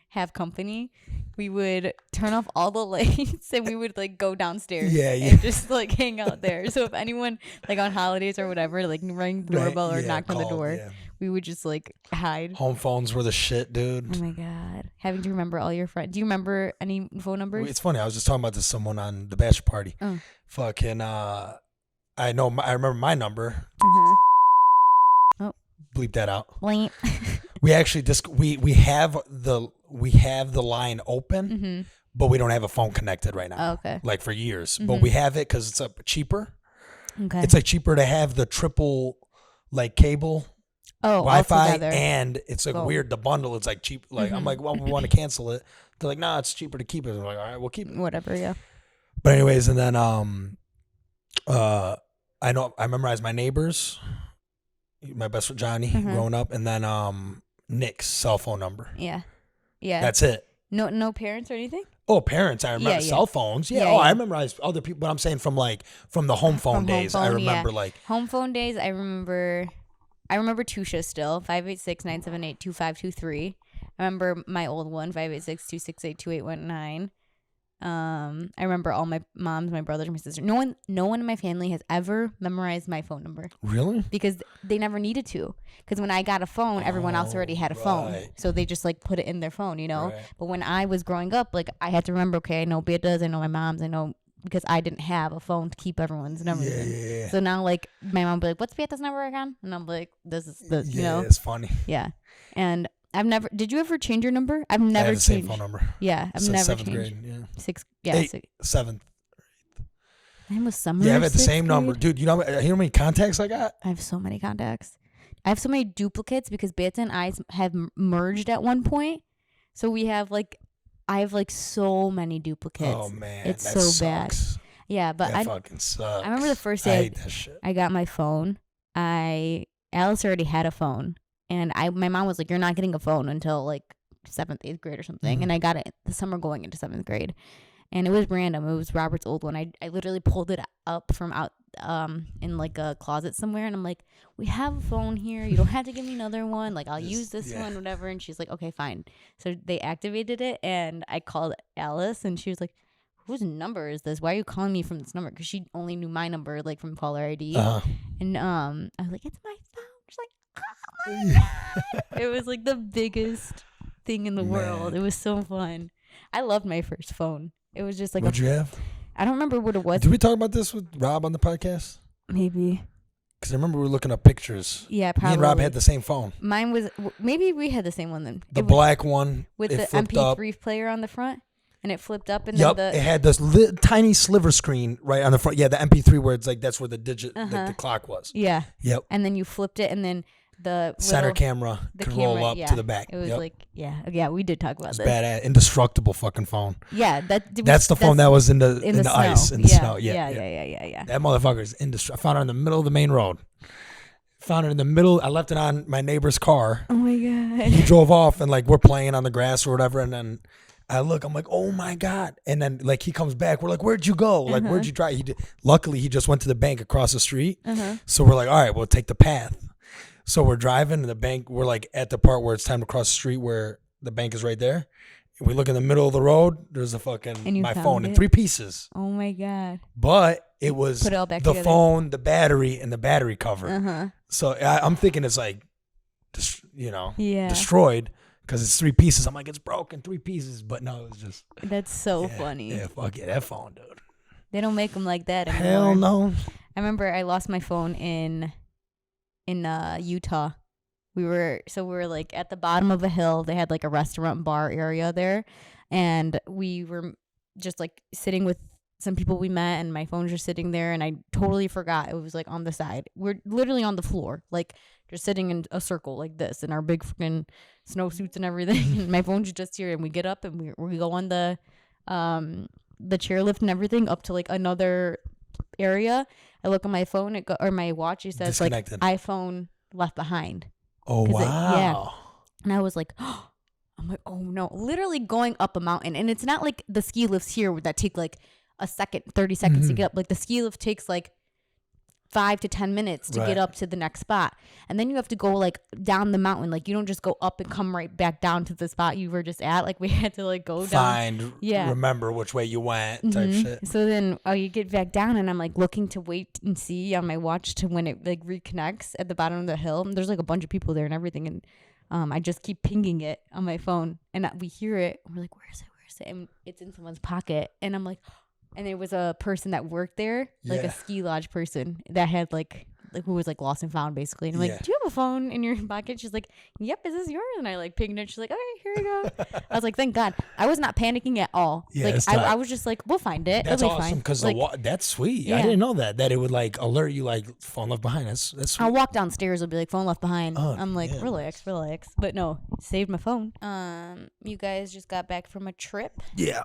have company. We would turn off all the lights and we would like go downstairs. And just like hang out there. So if anyone like on holidays or whatever like rang the doorbell or knocked on the door, we would just like hide. Home phones were the shit, dude. Oh my god, having to remember all your friends. Do you remember any phone numbers? It's funny. I was just talking about this to someone on the Bachelor party. Fucking. I remember my number. Oh, bleep that out. Bleep. We actually we have the line open, but we don't have a phone connected right now. Oh, okay. Like for years, but we have it because it's cheaper. Okay. It's like cheaper to have the triple like cable. Wi-Fi, and it's like weird. The bundle is like cheap. Like I'm like, well, we want to cancel it. They're like, nah, it's cheaper to keep it. I'm like, all right, we'll keep it. Whatever, yeah. But anyways, and then I memorized my neighbors, my best friend Johnny growing up, and then Nick's cell phone number. Yeah. That's it. No parents or anything. Oh, parents! I remember cell phones. Yeah. I memorized other people, but I'm saying from the home phone days. I remember like home phone days. I remember Tusha still 586-978-2523. I remember my old one 586-268-2819. I remember all my moms, my brothers, my sister. No one in my family has ever memorized my phone number. Really? Because they never needed to. Because when I got a phone, everyone else already had a phone, so they just like put it in their phone, you know. But when I was growing up, like I had to remember. Okay, I know Beata's, I know my mom's, I know. Because I didn't have a phone to keep everyone's numbers in. Yeah. So now, like, my mom would be like, what's Beata's number again? And I'm like, this is the, you know. It's funny. Yeah. And I've never, did you ever change your number? I've never changed. Same phone number. Yeah. I've never seventh changed. grade, Seventh. Mine was summer. Yeah, I've had the same number. Dude, you know how many contacts I got? I have so many contacts. I have so many duplicates because Beata and I have merged at one point. So we have like, I have like so many duplicates. Oh man, it's that so sucks. bad. Yeah, but that fucking sucks. I remember the first I day hate that shit. I got my phone. Alice already had a phone, and my mom was like, "You're not getting a phone until like 7th, 8th grade or something." And I got it the summer going into 7th grade, and it was random. It was Robert's old one. I literally pulled it up from out in like a closet somewhere, and I'm like, "We have a phone here. You don't have to give me another one. Like I'll use this one, whatever." And she's like, "Okay, fine." So they activated it, and I called Alice, and she was like, whose number is this? Why are you calling me from this number? Because she only knew my number, like from caller ID. And I was like, it's my phone. She's like, oh my God. It was like the biggest thing in the world. It was so fun. I loved my first phone. It was just like, what'd you have? I don't remember what it was. Did we talk about this with Rob on the podcast? Maybe. Because I remember we were looking up pictures. Yeah, probably. Me and Rob had the same phone. Mine was, maybe we had the same one then. The black one. With the MP3 player on the front. And it flipped up, and then it had this tiny sliver screen right on the front. Yeah, the MP3 where it's like that's where the digit, like the clock was. Yeah. Yep. And then you flipped it, and then the center camera could roll up to the back. It was like, yeah, we did talk about this. Badass, indestructible fucking phone. Yeah, that's the phone that was in the ice, in the snow. Yeah. That motherfucker's indestructible. I found it in the middle of the main road. Found it in the middle. I left it on my neighbor's car. Oh my God. He drove off, and like we're playing on the grass or whatever, and then I look, I'm like, oh my God. And then like he comes back. We're like, where'd you go? Like, where'd you drive? Luckily, he just went to the bank across the street. So we're like, all right, we'll take the path. So we're driving to the bank. We're like at the part where it's time to cross the street where the bank is right there. We look in the middle of the road. There's a fucking my phone in 3 pieces. Oh my God. But it was Put it all back the together. phone, the battery, and the battery cover. So I'm thinking it's like, destroyed because it's 3 pieces. I'm like, it's broken, 3 pieces. But no, it was just. That's so funny. Yeah, fuck yeah, that phone, dude. They don't make them like that anymore. Hell no. I remember I lost my phone in Utah. We were like at the bottom of a hill. They had like a restaurant bar area there, and we were just like sitting with some people we met, and my phone was just sitting there, and I totally forgot it was like on the side. We're literally on the floor, like just sitting in a circle like this in our big freaking snowsuits and everything. And my phone's just here, and we get up and we go on the chairlift and everything up to like another area. I look on my phone, or my watch. It says like iPhone left behind. Oh wow! And I was like, oh, I'm like, oh no! Literally going up a mountain, and it's not like the ski lifts here that take like a second, 30 seconds to get up. Like the ski lift takes like 5 to 10 minutes to get up to the next spot, and then you have to go like down the mountain. Like you don't just go up and come right back down to the spot you were just at. Like we had to like go down. Remember which way you went type shit. So then you get back down, and I'm like looking to wait and see on my watch to when it like reconnects at the bottom of the hill. And there's like a bunch of people there and everything, and I just keep pinging it on my phone, and we hear it. We're like, where is it? And it's in someone's pocket, and I'm like. And it was a person that worked there, like a ski lodge person that had like who was like lost and found basically. And I'm like, do you have a phone in your pocket? She's like, yep, is this yours? And I like pinged it. She's like, okay, here you go. I was like, thank God. I was not panicking at all. Yeah, like I was just like, we'll find it. That's It'll be awesome because like, that's sweet. Yeah. I didn't know that it would like alert you like phone left behind. That's sweet. I'll walk downstairs. It'll be like phone left behind. I'm like, relax. But no, saved my phone. You guys just got back from a trip. Yeah.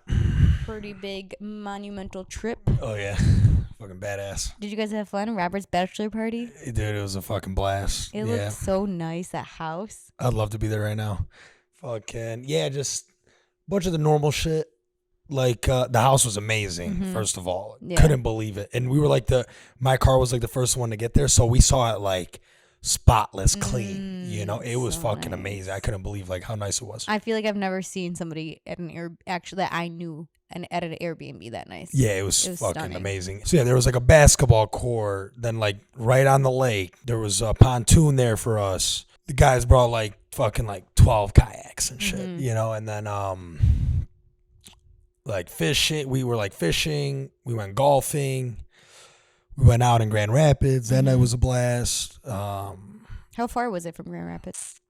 Pretty big monumental trip. Oh yeah. Fucking badass. Did you guys have fun? Robert's bachelor party? Dude, it was a fucking blast. It looked so nice, that house. I'd love to be there right now. Fucking, just a bunch of the normal shit. Like, the house was amazing, first of all. Couldn't believe it. And we were like my car was like the first one to get there, so we saw it like spotless clean. It was so fucking amazing. I couldn't believe like how nice it was. I feel like I've never seen somebody at that I knew at an Airbnb that nice. Yeah, it was fucking stunning. Amazing. So there was like a basketball court, then like right on the lake, there was a pontoon there for us. The guys brought like fucking like 12 kayaks and shit, and then like fishing. We were like fishing. We went golfing. We went out in Grand Rapids. That night was a blast. How far was it from Grand Rapids?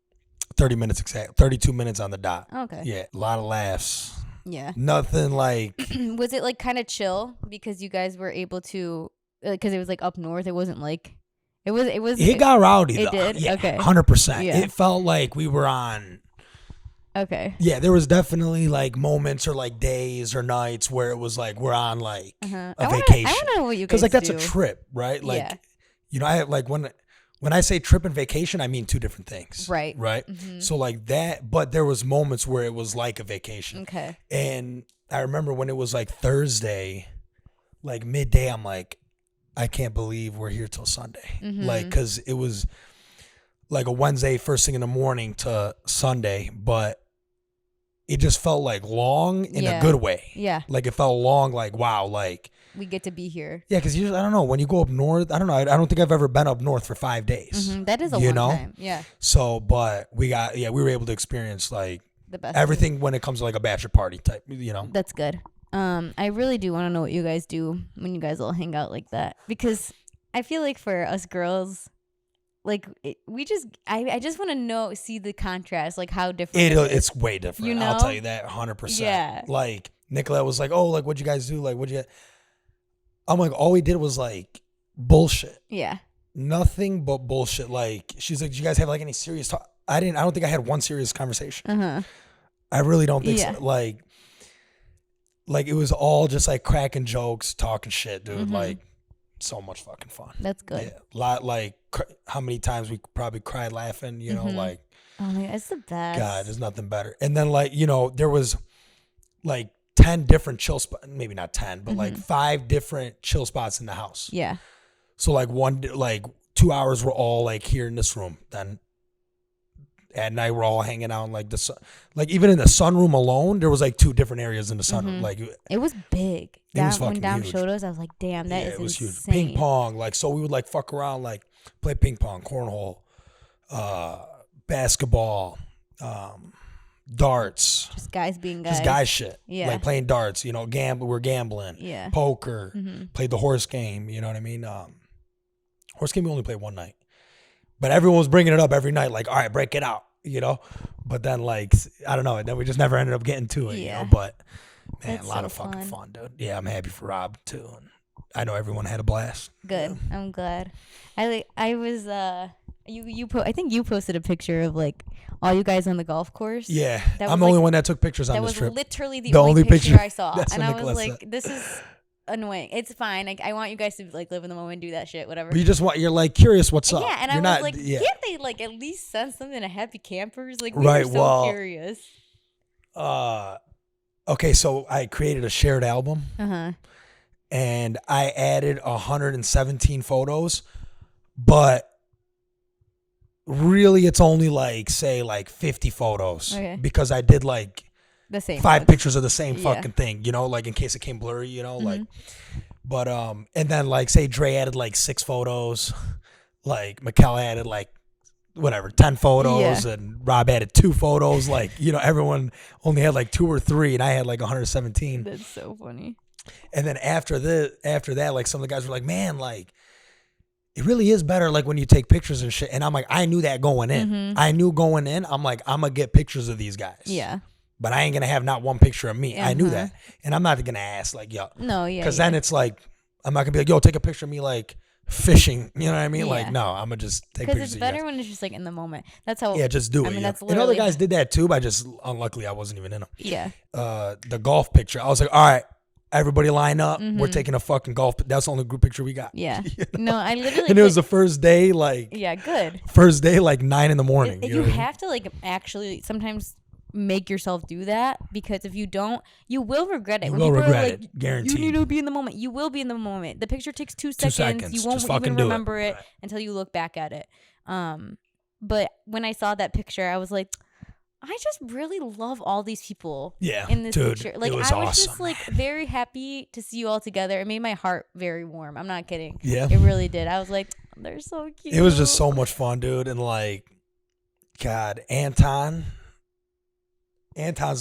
30 minutes exact. 32 minutes on the dot. Okay. Yeah, a lot of laughs. Yeah. Nothing like. Was it like kind of chill because you guys were able to, because it was like up north? It wasn't like, it was. It got rowdy though. It did? Yeah, okay. 100%. Yeah. It felt like we were on. Okay. Yeah, there was definitely like moments or like days or nights where it was like we're on like a vacation. I want to know what you guys because like that's do. a trip, right? Like, I like when I say trip and vacation, I mean 2 different things. Right. Right. Mm-hmm. So like that, but there was moments where it was like a vacation. Okay. And I remember when it was like Thursday, like midday, I'm like, I can't believe we're here till Sunday. Like, because it was like a Wednesday first thing in the morning to Sunday, but it just felt like long in a good way. Yeah. Like it felt long, like, wow, like. We get to be here. Yeah, because I don't know, when you go up north, I don't know, I don't think I've ever been up north for 5 days. That is a long time. Yeah. So, but we were able to experience like the best everything when it comes to like a bachelor party type, That's good. I really do want to know what you guys do when you guys all hang out like that, because I feel like for us girls, like I just want to see the contrast, like how different it's way different. I'll tell you that 100%. Yeah. Like Nicolette was like, oh, like what'd you guys do? Like what'd you? I'm like, all we did was like bullshit. Yeah. Nothing but bullshit. Like she's like, did you guys have like any serious talk? I don't think I had one serious conversation. I really don't think so. Like it was all just like cracking jokes, talking shit, dude. Like so much fucking fun. That's good. Yeah. Lot like how many times we probably cried laughing, like. Oh my God, it's the best. God, there's nothing better. And then like, there was like 10 different chill spots. Maybe not 10, but like 5 different chill spots in the house. Yeah. So like 2 hours we're all like here in this room. Then at night we're all hanging out in like like even in the sunroom alone, there was like 2 different areas in the sunroom. Like it was big. It was fucking when Dom huge. showed us, I was like, damn, that is it was insane. huge. Ping pong, like so we would like fuck around, like play ping pong, cornhole, basketball, darts. Just guys being guys. Just guy shit. Yeah. Like playing darts, you know, we're gambling. Yeah. Poker. Played the horse game, you know what I mean? Horse game we only played one night. But everyone was bringing it up every night, like, all right, break it out, you know? But then, like, I don't know. Then we just never ended up getting to it, you know? But, man, that's a lot so of fucking fun, dude. Yeah, I'm happy for Rob, too. And I know everyone had a blast. Good. Yeah. I'm glad. I was, I think you posted a picture of, like, all you guys on the golf course. Yeah. I'm the only one that took pictures on this trip. That was literally the only picture I saw. And I was like, this is annoying. It's fine. I want you guys to like live in the moment, do that shit, whatever. But you're like curious what's up. Yeah, and you're I was like, can't they like at least send something to Happy Campers? Like we were so curious. Okay, so I created a shared album. And I added 117 photos, but really it's only like say like 50 photos because I did like the same 5 pictures of the same fucking thing, you know, like in case it came blurry, you know, like, but, and then like say Dre added like 6 photos, like Mikkel added like whatever, 10 photos and Rob added 2 photos. Like, you know, everyone only had like 2 or 3 and I had like 117. That's so funny. And then after that, like some of the guys were like, man, like, it really is better like when you take pictures and shit. And I'm like, I knew that going in. I knew going in, I'm like, I'm going to get pictures of these guys. Yeah. But I ain't going to have not one picture of me. I knew that. And I'm not going to ask like, yo. No, yeah. Because then it's like, I'm not going to be like, yo, take a picture of me like fishing. You know what I mean? Like, no, I'm going to just take pictures of you. Because it's better when it's just like in the moment. That's how. Yeah, just do it. I mean, that's literally. And other guys did that too, but unluckily I wasn't even in them. Yeah. The golf picture, I was like, all right. Everybody line up. We're taking a fucking golf. That's the only group picture we got. Yeah. You know? No, I literally. And it was the first day, like. Yeah, good. First day, like 9 a.m. You have to like actually sometimes make yourself do that because if you don't, you will regret it. You will regret it. Guaranteed. You need to be in the moment. You will be in the moment. The picture takes 2 seconds. You won't even remember it until you look back at it. But when I saw that picture, I was like, I just really love all these people in this picture. Like, I was just like very happy to see you all together. It made my heart very warm. I'm not kidding. Yeah. It really did. I was like, they're so cute. It was just so much fun, dude. And like, God, Anton's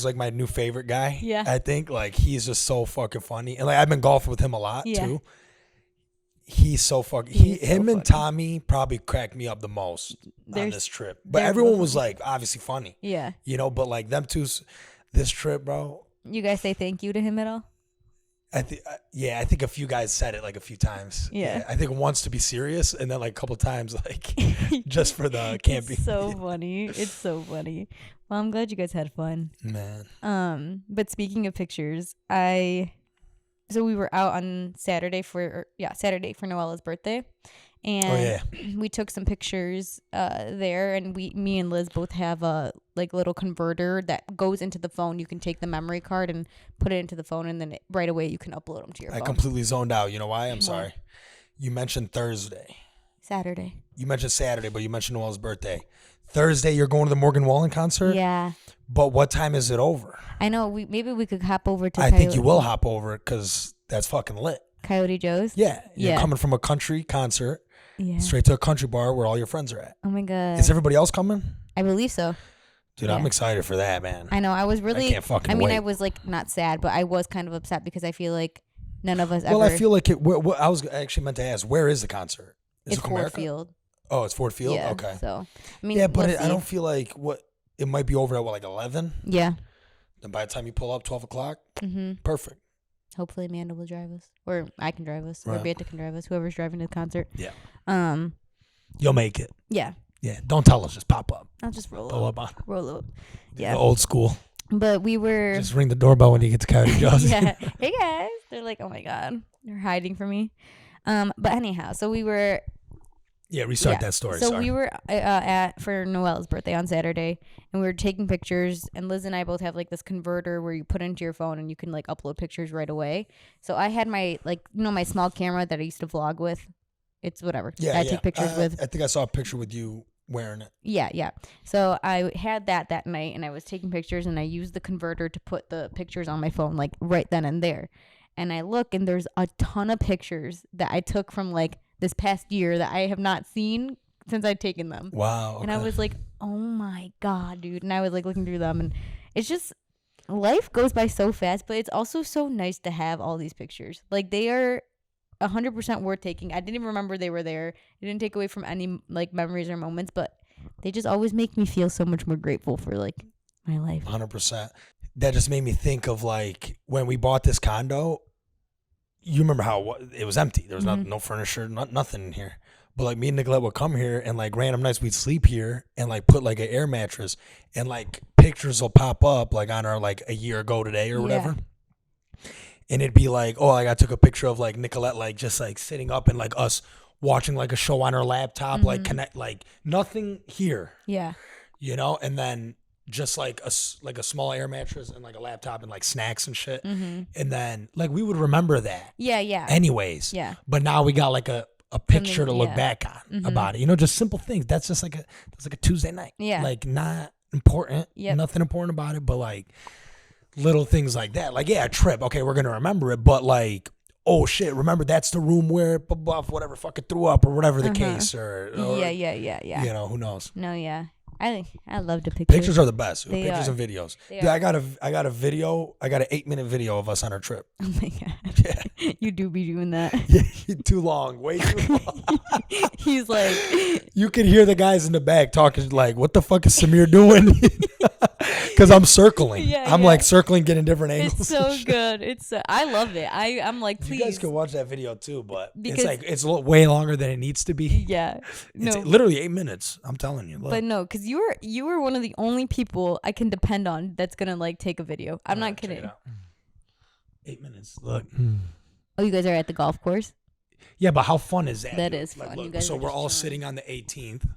like my new favorite guy. Yeah. I think like he's just so fucking funny. And like I've been golfing with him a lot too. He's so fucking. Him and Tommy probably cracked me up the most on this trip. But everyone was like obviously funny. Yeah. You know, but like them two, this trip, bro. You guys say thank you to him at all? I think a few guys said it like a few times. Yeah. I think once to be serious, and then like a couple times like just for the camping. It's so funny. It's so funny. Well, I'm glad you guys had fun. Man. But speaking of pictures, so we were out on Saturday for Noella's birthday, and we took some pictures there. And me and Liz both have a like little converter that goes into the phone. You can take the memory card and put it into the phone, and then right away you can upload them to your phone. I completely zoned out. You know why? I'm sorry. You mentioned Saturday. You mentioned Saturday, but you mentioned Noelle's birthday. Thursday, you're going to the Morgan Wallen concert? Yeah. But what time is it over? I know. Maybe we could hop over to I think you will hop over because that's fucking lit. Coyote Joe's? Yeah. You're coming from a country concert straight to a country bar where all your friends are at. Oh, my God. Is everybody else coming? I believe so. Dude, I'm excited for that, man. I know. I was really. I can't fucking wait. I was like not sad, but I was kind of upset because I feel like none of us Well, I feel like I was actually meant to ask, where is the concert? Is it's Ford Field. Oh, it's Ford Field? Yeah, okay. So, I mean, yeah, but I don't feel like it might be over at like 11? Yeah. Then by the time you pull up 12 o'clock, perfect. Hopefully Amanda will drive us. Or I can drive us. Or Beata can drive us. Whoever's driving to the concert. Yeah. You'll make it. Yeah. Yeah. Don't tell us. Just pop up. I'll just roll up on. Roll up. Yeah. Old school. But we were. Just ring the doorbell when you get to Coyote Joe's. Yeah. Hey, guys. They're like, oh, my God. They're hiding from me. But anyhow, so we were Yeah, restart that story. So sorry. we were at for Noelle's birthday on Saturday, and we were taking pictures. And Liz and I both have like this converter where you put into your phone and you can like upload pictures right away. So I had my my small camera that I used to vlog with. It's whatever. Yeah, I take pictures with. I think I saw a picture with you wearing it. Yeah. So I had that night, and I was taking pictures, and I used the converter to put the pictures on my phone like right then and there. And I look, and there's a ton of pictures that I took from like this past year that I have not seen since I'd taken them. Wow. Okay. And I was like, oh my God, dude. And I was like looking through them, and it's just, life goes by so fast, but it's also so nice to have all these pictures. Like, they are 100% worth taking. I didn't even remember they were there. It didn't take away from any like memories or moments, but they just always make me feel so much more grateful for like my life. 100%. That just made me think of like when we bought this condo. You remember how it was empty. There was no furniture, nothing in here. But like me and Nicolette would come here, and like random nights we'd sleep here and like put like an air mattress, and like pictures will pop up like on our like a year ago today or whatever. And it'd be like, oh, like I took a picture of like Nicolette like just like sitting up and like us watching like a show on her laptop, like connect, like nothing here. Yeah. You know, and then just like a small air mattress and like a laptop and like snacks and shit. And then like we would remember that. Yeah. Anyways. Yeah. But now we got like a picture to look back on about it. You know, just simple things. That's just like a Tuesday night. Yeah. Like not important. Yep. Nothing important about it, but like little things like that. Like, yeah, a trip. Okay, we're gonna remember it, but like, oh shit, remember that's the room where whatever fucking threw up or whatever the case or yeah. You know, who knows? No, yeah. I love the pictures. Pictures are the best. They pictures are. and videos. They Dude, are. I got a video. I got an 8-minute video of us on our trip. Oh my God. Yeah. You do be doing that. Yeah, too long. Way too long. He's like, You can hear the guys in the back talking like, what the fuck is Samir doing? Because I'm circling. I'm like circling, getting different angles. it's so good. I love it. I'm like, please. You guys can watch that video too, but Because- it's way longer than it needs to be. Yeah. It's No. literally 8 minutes. I'm telling you. Look. But no, because you were one of the only people I can depend on that's gonna like take a video. I'm not Check it kidding. out. 8 minutes. Look. Oh, you guys are at the golf course? Yeah, but how fun is that? That dude? is fun. Look, You guys so are we're just all chilling. sitting on the 18th,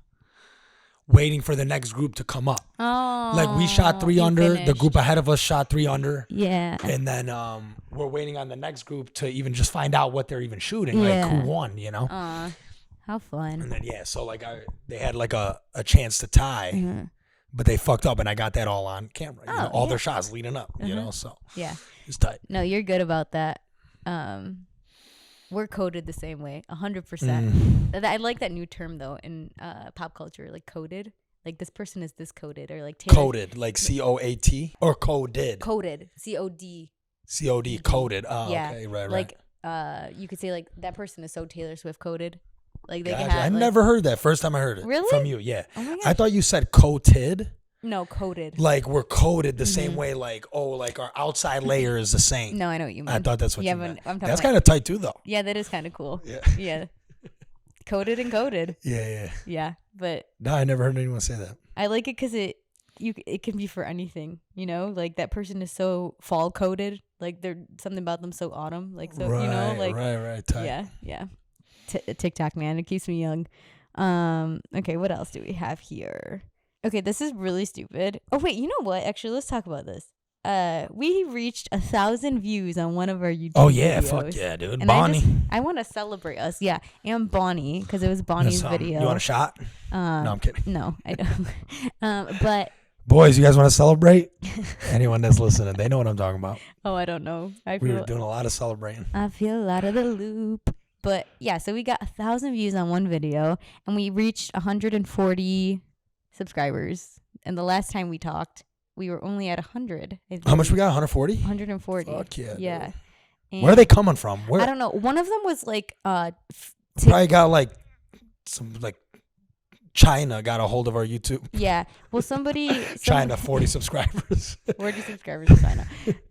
waiting for the next group to come up. Oh. Like we shot 3 you under. The finished. group ahead of us shot 3 under. Yeah. And then we're waiting on the next group to even just find out what they're even shooting, like Yeah. who won, you know. How fun. And then so like they had like a chance to tie, but they fucked up, and I got that all on camera. You know, all their shots leading up, you know. So Yeah. it's tight. No, you're good about that. We're coded the same way, 100%. I like that new term though in pop culture, like coded. Like this person is this coded, or like Coded, like COAT or coded. Coded, COD. COD coded. Oh, Yeah. okay, right. Like you could say like that person is so Taylor Swift coded. Like they Gotcha. can have. I've like, never heard that. First time I heard it. Really? From you, yeah. Oh my I gosh. thought you said coated. No, coded. Like we're coded the same way. Like like our outside layer is the same. No, I know what you mean. I thought that's what Yeah, you but meant. I'm talking That's about- kind of tight too, though. Yeah, that is kind of cool. Yeah. Yeah. Coded and coded. Yeah. Yeah, but No, I never heard anyone say that. I like it because it can be for anything. You know, like that person is so fall coded. Like there's something about them so autumn. Like so, right, you know, like right. Tight. yeah. TikTok, man, it keeps me young. Okay, what else do we have here? Okay, this is really stupid. Oh wait, you know what? Actually, let's talk about this. We reached 1,000 views on one of our YouTube Oh yeah, videos. fuck yeah, dude. And Bonnie. I want to celebrate us. Yeah, and Bonnie, because it was Bonnie's video. You want a shot? No, I'm kidding. No, I don't. But Boys, you guys want to celebrate? Anyone that's listening, they know what I'm talking about. oh, I don't know. We were doing a lot of celebrating. I feel out of the loop. But yeah, so we got 1,000 views on one video, and we reached 140 subscribers. And the last time we talked, we were only at 100. How much we got? 140? 140. Fuck yeah. Yeah. Dude. And Where are they coming from? I don't know. One of them was like Probably got like some like China got a hold of our YouTube. yeah. Well, somebody China 40 subscribers. 40 subscribers in China.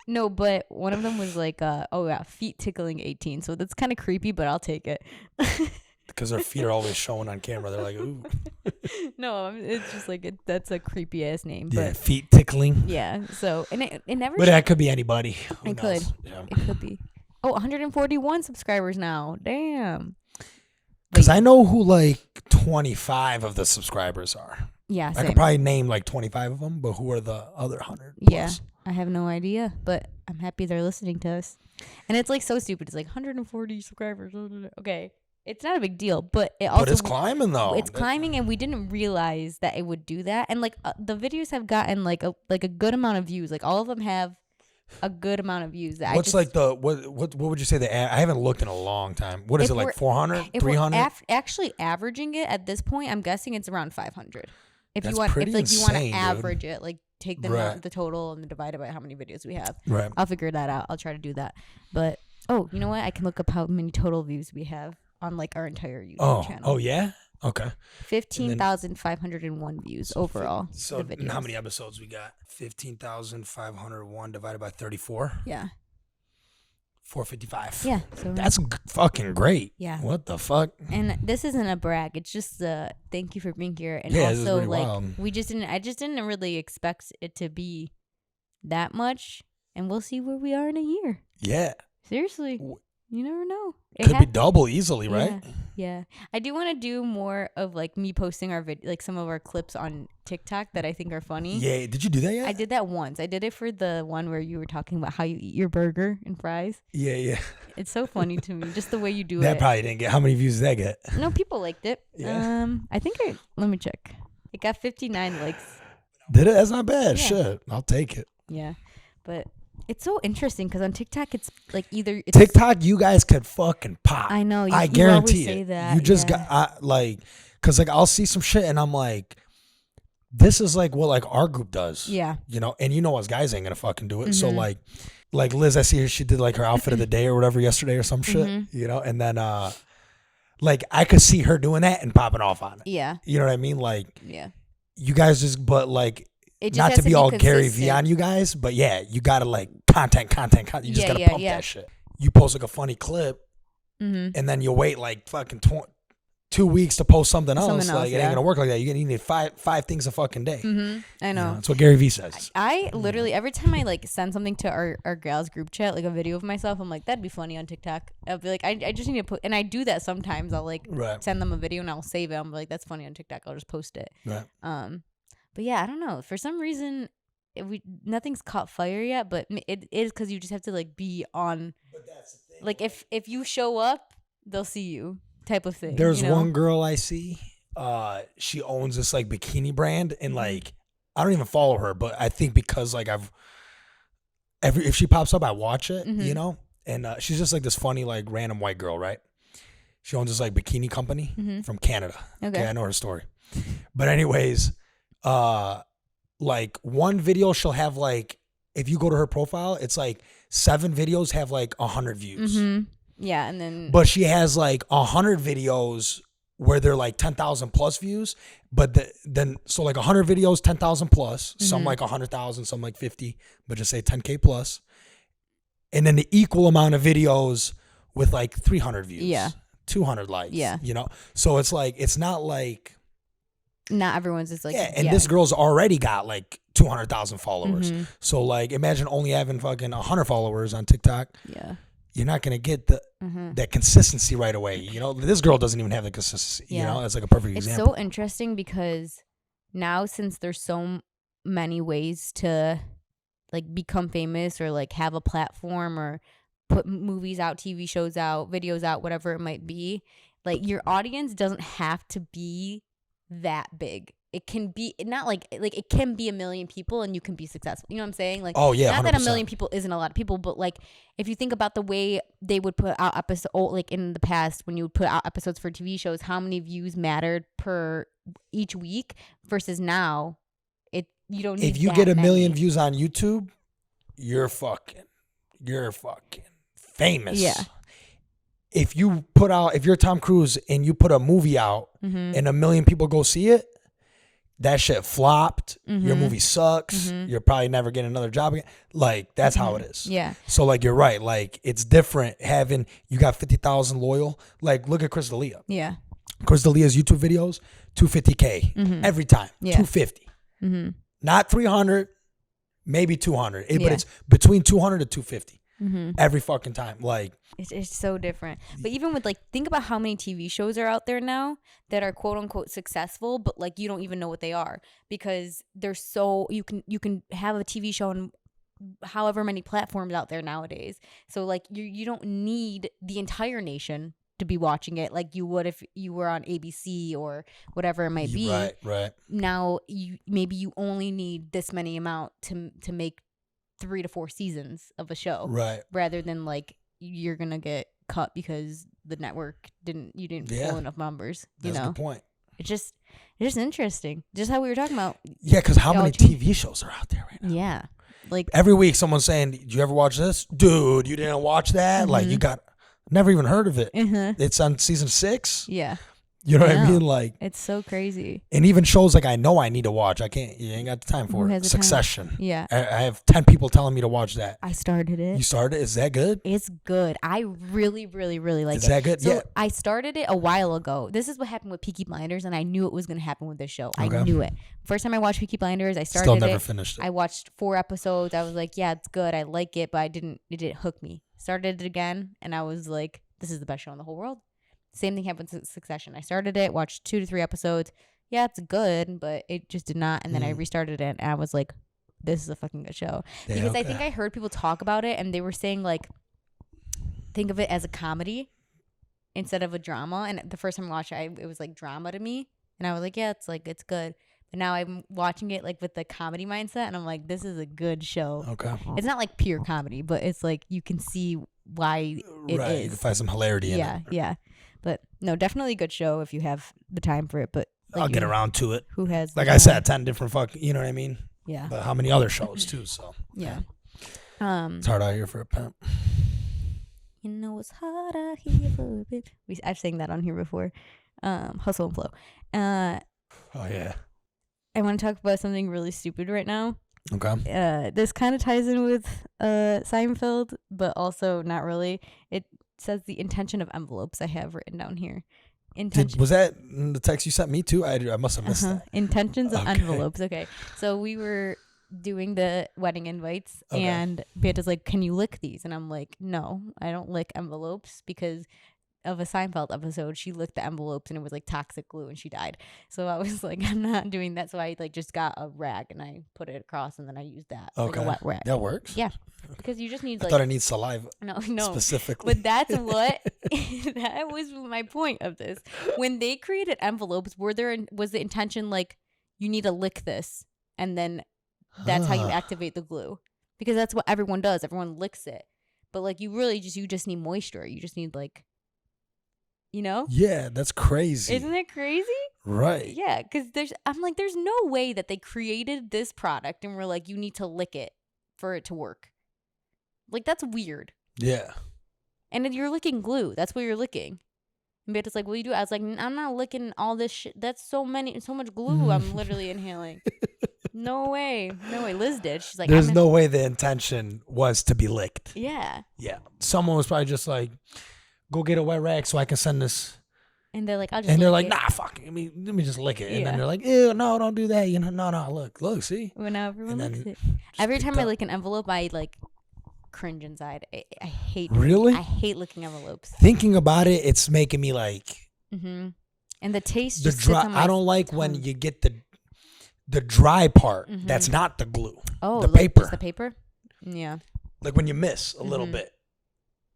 No, but one of them was like feet tickling 18. So that's kind of creepy, but I'll take it. Because their feet are always showing on camera. They're like, ooh. No, it's just like that's a creepy ass name. Yeah, But feet tickling. yeah. So and it never. But that could be anybody. Who It knows? could. Yeah. It could be. Oh, 141 subscribers now. Damn. Because I know who like 25 of the subscribers are. Yeah, same. I could probably name like 25 of them, but who are the other 100 Yeah, plus? I have no idea, but I'm happy they're listening to us. And it's like so stupid. It's like 140 subscribers. Okay, it's not a big deal, but it also. But it's climbing though. It's climbing, and we didn't realize that it would do that. And like the videos have gotten like a good amount of views. Like all of them have a good amount of views. What's like the what would you say I haven't looked in a long time. What is it, like 400, 300? Actually averaging it at this point, I'm guessing it's around 500. If That's you want, pretty if you want to insane, average it, like take Right. the total and divide it by how many videos we have. Right. I'll figure that out. I'll try to do that. But you know what? I can look up how many total views we have on like our entire YouTube channel. Oh yeah. Okay. 15,501 views overall. So how many episodes we got? 15,501 divided by 34. Yeah. 455. Yeah. So That's fucking great. Yeah. What the fuck? And this isn't a brag. It's just thank you for being here. And Yeah, this is also pretty like wild. I just didn't really expect it to be that much. And we'll see where we are in a year. Yeah. Seriously. You never know. Could be double easily, right? Yeah. I do want to do more of like me posting our like some of our clips on TikTok that I think are funny. Yeah. Did you do that yet? I did that once. I did it for the one where you were talking about how you eat your burger and fries. Yeah, yeah. It's so funny to me, just the way you do it. That probably didn't get. How many views did that get? No, people liked it. Yeah. I think let me check. It got 59 likes. Did it? That's not bad. Yeah. Shit. I'll take it. Yeah. But it's so interesting because on TikTok, it's like either it's TikTok, you guys could fucking pop. I know. I you guarantee always say it. that. You just yeah. got because like I'll see some shit and I'm like, this is like what like our group does. Yeah. You know, and you know us guys ain't gonna fucking do it. So like Liz, I see her. She did like her outfit of the day or whatever yesterday or some shit. You know, and then like I could see her doing that and popping off on it. Yeah. You know what I mean? Like Yeah. you guys just like. It just Not has to be all Gary consistent. V on you guys, but yeah, you gotta like content. You just gotta pump that shit. You post like a funny clip, and then you wait like fucking 2 weeks to post something else. Like it ain't gonna work like that. You need five things a fucking day. I know. That's what Gary V says. I literally every time I like send something to our gals group chat, like a video of myself, I'm like, that'd be funny on TikTok. I'll be like, I just need to put, and I do that sometimes. I'll like send them a video and I'll save it. I'm like, that's funny on TikTok. I'll just post it. Right. But yeah, I don't know. For some reason, nothing's caught fire yet. But it is because you just have to like be on. But that's the thing. Like if you show up, they'll see you, type of thing. There's one girl I see. She owns this like bikini brand, and like I don't even follow her, but I think because like if she pops up, I watch it. You know, and she's just like this funny like random white girl, right? She owns this like bikini company from Canada. Okay, I know her story. But anyways. Like one video she'll have like if you go to her profile it's like 7 videos have like 100 views. Yeah, and then but she has like 100 videos where they're like 10,000 plus views, but then so like 100 videos 10,000 plus, some like 100,000, some like 50, but just say 10K plus, and then the equal amount of videos with like 300 views, 200 likes, you know, so it's like it's not like not everyone's just like this girl's already got like 200,000 followers. So like imagine only having fucking 100 followers on TikTok. Yeah. You're not going to get the that consistency right away. You know, this girl doesn't even have the consistency, you know? That's like a perfect example. It's so interesting because now since there's so many ways to like become famous or like have a platform or put movies out, TV shows out, videos out, whatever it might be, like your audience doesn't have to be that big. It can be not like it can be 1 million people and you can be successful. You know what I'm saying? Like, oh yeah, not 100%. that 1 million people isn't a lot of people, but like if you think about the way they would put out episodes, like in the past when you would put out episodes for TV shows, how many views mattered per each week versus now, you don't need. If you get 1 million views on YouTube, you're fucking famous. Yeah. If you're Tom Cruise and you put a movie out and 1 million people go see it, that shit flopped. Your movie sucks. You're probably never getting another job again. Like, that's how it is. Yeah. So, like, you're right. Like, it's different having, you got 50,000 loyal. Like, look at Chris D'Elia. Yeah. Chris D'Elia's YouTube videos, 250K every time. Yeah. 250. Not 300, maybe 200. But it's between 200 to 250. every fucking time. Like It's so different. But even with like, think about how many TV shows are out there now that are quote unquote successful, but like you don't even know what they are because they're so you can have a TV show on however many platforms out there nowadays. So like you don't need the entire nation to be watching it like you would if you were on ABC or whatever it might be. Right. Now you only need this many amount to make 3 to 4 seasons of a show. Right. Rather than like you're gonna get cut because the network didn't pull enough numbers. That's a good point. It's just interesting. Just how we were talking about. Yeah, because how many TV shows are out there right now? Yeah. Like every week someone's saying, "Did you ever watch this? Dude, you didn't watch that?" Like you got never even heard of it. It's on season 6. Yeah. You know what I mean? Like it's so crazy. And even shows like I know I need to watch. You ain't got the time for it. Succession. Time? Yeah. I have 10 people telling me to watch that. I started it. You started it? Is that good? It's good. I really, really, really like it. Is that good? So yeah. I started it a while ago. This is what happened with Peaky Blinders, and I knew it was going to happen with this show. Okay. I knew it. First time I watched Peaky Blinders, I started it. Still never finished it. I watched 4 episodes. I was like, yeah, it's good. I like it, but it didn't hook me. Started it again, and I was like, this is the best show in the whole world. Same thing happened with Succession. I started it, watched 2 to 3 episodes. Yeah, it's good, but it just did not. And then I restarted it, and I was like, this is a fucking good show. Yeah, because I think I heard people talk about it, and they were saying, like, think of it as a comedy instead of a drama. And the first time I watched it, it was like drama to me. And I was like, yeah, it's good. But now I'm watching it, like, with the comedy mindset, and I'm like, this is a good show. Okay. It's not, like, pure comedy, but it's, like, you can see why it is. You can find some hilarity in it. Yeah. But no, definitely a good show if you have the time for it. But like I'll get around to it. Who has? Like I said, 10 different you know what I mean? Yeah. But how many other shows too? So yeah. It's hard out here for a pimp. You know it's hard out here for a pimp. I've sang that on here before. Hustle and Flow. Oh yeah. I want to talk about something really stupid right now. Okay. This kind of ties in with Seinfeld, but also not really. It says the intention of envelopes I have written down here. Was that in the text you sent me too? I must have missed that. Intentions of envelopes. Okay. So we were doing the wedding invites and Beata's like, can you lick these? And I'm like, no, I don't lick envelopes because of a Seinfeld episode. She licked the envelopes and it was like toxic glue and she died. So I was like, I'm not doing that. So I like just got a rag and I put it across and then I used that. Like a wet rag. That works? Yeah. Because you just need I thought I need saliva. No. Specifically. But that's what that was my point of this. When they created envelopes, was the intention like you need to lick this and then that's how you activate the glue? Because that's what everyone does. Everyone licks it. But like you just need moisture. You just need like, you know? Yeah, that's crazy. Isn't it crazy? Right. Yeah, because there's no way that they created this product and we're like, you need to lick it for it to work. Like, that's weird. Yeah. And then you're licking glue. That's what you're licking. And Beata's like, what do you do? I was like, I'm not licking all this shit. That's so much glue I'm literally inhaling. No way. Liz did. She's like, there's no way the intention was to be licked. Yeah. Yeah. Someone was probably just like, go get a wet rag so I can send this. And they're like, I'll just And they're lick like, it. nah, fuck it. Let me just lick it. And then they're like, ew, no, don't do that. You know, no, look, see? Well, now everyone licks it. Every time I lick an envelope, I like cringe inside. I hate Really? I hate licking envelopes. Thinking about it, it's making me like and the taste the just dry. sits on my I don't like tongue. when you get the dry part. That's not the glue. Oh, the like paper. just the paper? Yeah. Like when you miss a little bit.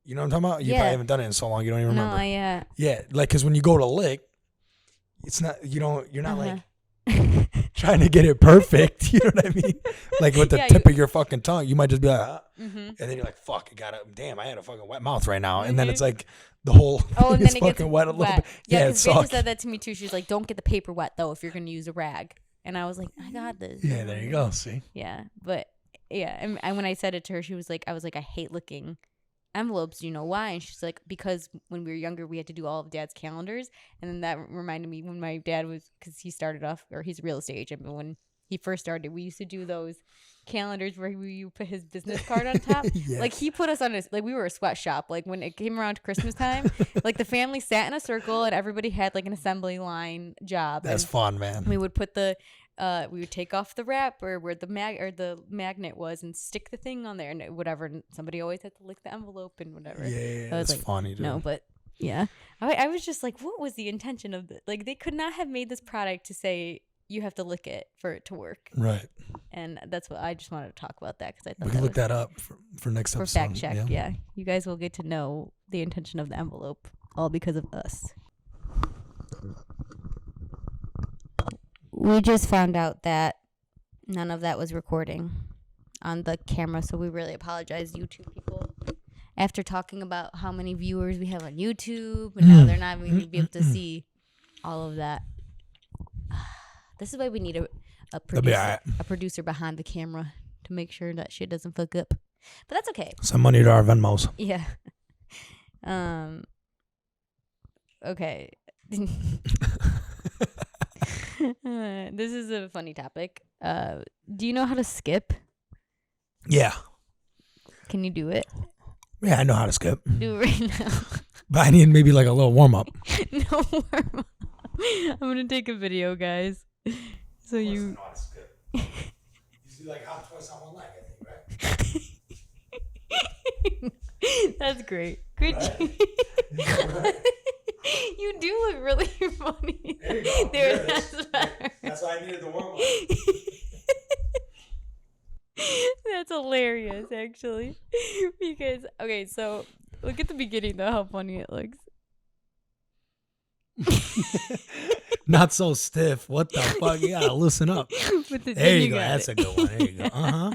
You know what I'm talking about? You probably haven't done it in so long you don't even remember. No, yeah, like because when you go to lick, it's not you're not like trying to get it perfect. You know what I mean? Like with the tip of your fucking tongue, you might just be like, and then you're like, fuck, damn, I had a fucking wet mouth right now, and then it's like the whole thing is fucking wet a little bit. Yeah, because Rachel said that to me too. She's like, don't get the paper wet though if you're gonna use a rag, and I was like, I got this. Yeah, there you go. See? Yeah, but yeah, and when I said it to her, I was like, I hate licking envelopes. Do you know why? And she's like, because when we were younger we had to do all of Dad's calendars, and then that reminded me when my dad was, because he started off, or he's a real estate agent, but when he first started we used to do those calendars where you put his business card on top. Like he put us on we were a sweatshop. Like when it came around to Christmas time, like the family sat in a circle and everybody had like an assembly line job. That's fun, man. We would put the we would take off the wrap or where the magnet was and stick the thing on there and whatever. And somebody always had to lick the envelope and whatever. Yeah, so that's like, funny, dude. No, but yeah, I was just like, what was the intention of this? Like, they could not have made this product to say you have to lick it for it to work. Right. And that's what I just wanted to talk about that because I thought we can look that up for next episode. For fact check, yeah. You guys will get to know the intention of the envelope all because of us. We just found out that none of that was recording on the camera, so we really apologize, YouTube people. After talking about how many viewers we have on YouTube, and now they're not even going to be able to see all of that. This is why we need a producer behind the camera to make sure that shit doesn't fuck up. But that's okay. Some money to our Venmos. Yeah. Okay. This is a funny topic. Do you know how to skip? Yeah. Can you do it? Yeah, I know how to skip. Do it right now. But I need maybe like a little warm up. No warm up. I'm gonna take a video, guys. So you know how to skip. You see like hop twice on one leg, I think, right? That's great. Good job. Right. You do look really funny. There you go. There, that's why I needed the warm up. That's hilarious, actually. Because, okay, so look at the beginning, though, how funny it looks. Not so stiff. What the fuck? You gotta loosen up. There you go. That's a good one. There you go. Uh-huh.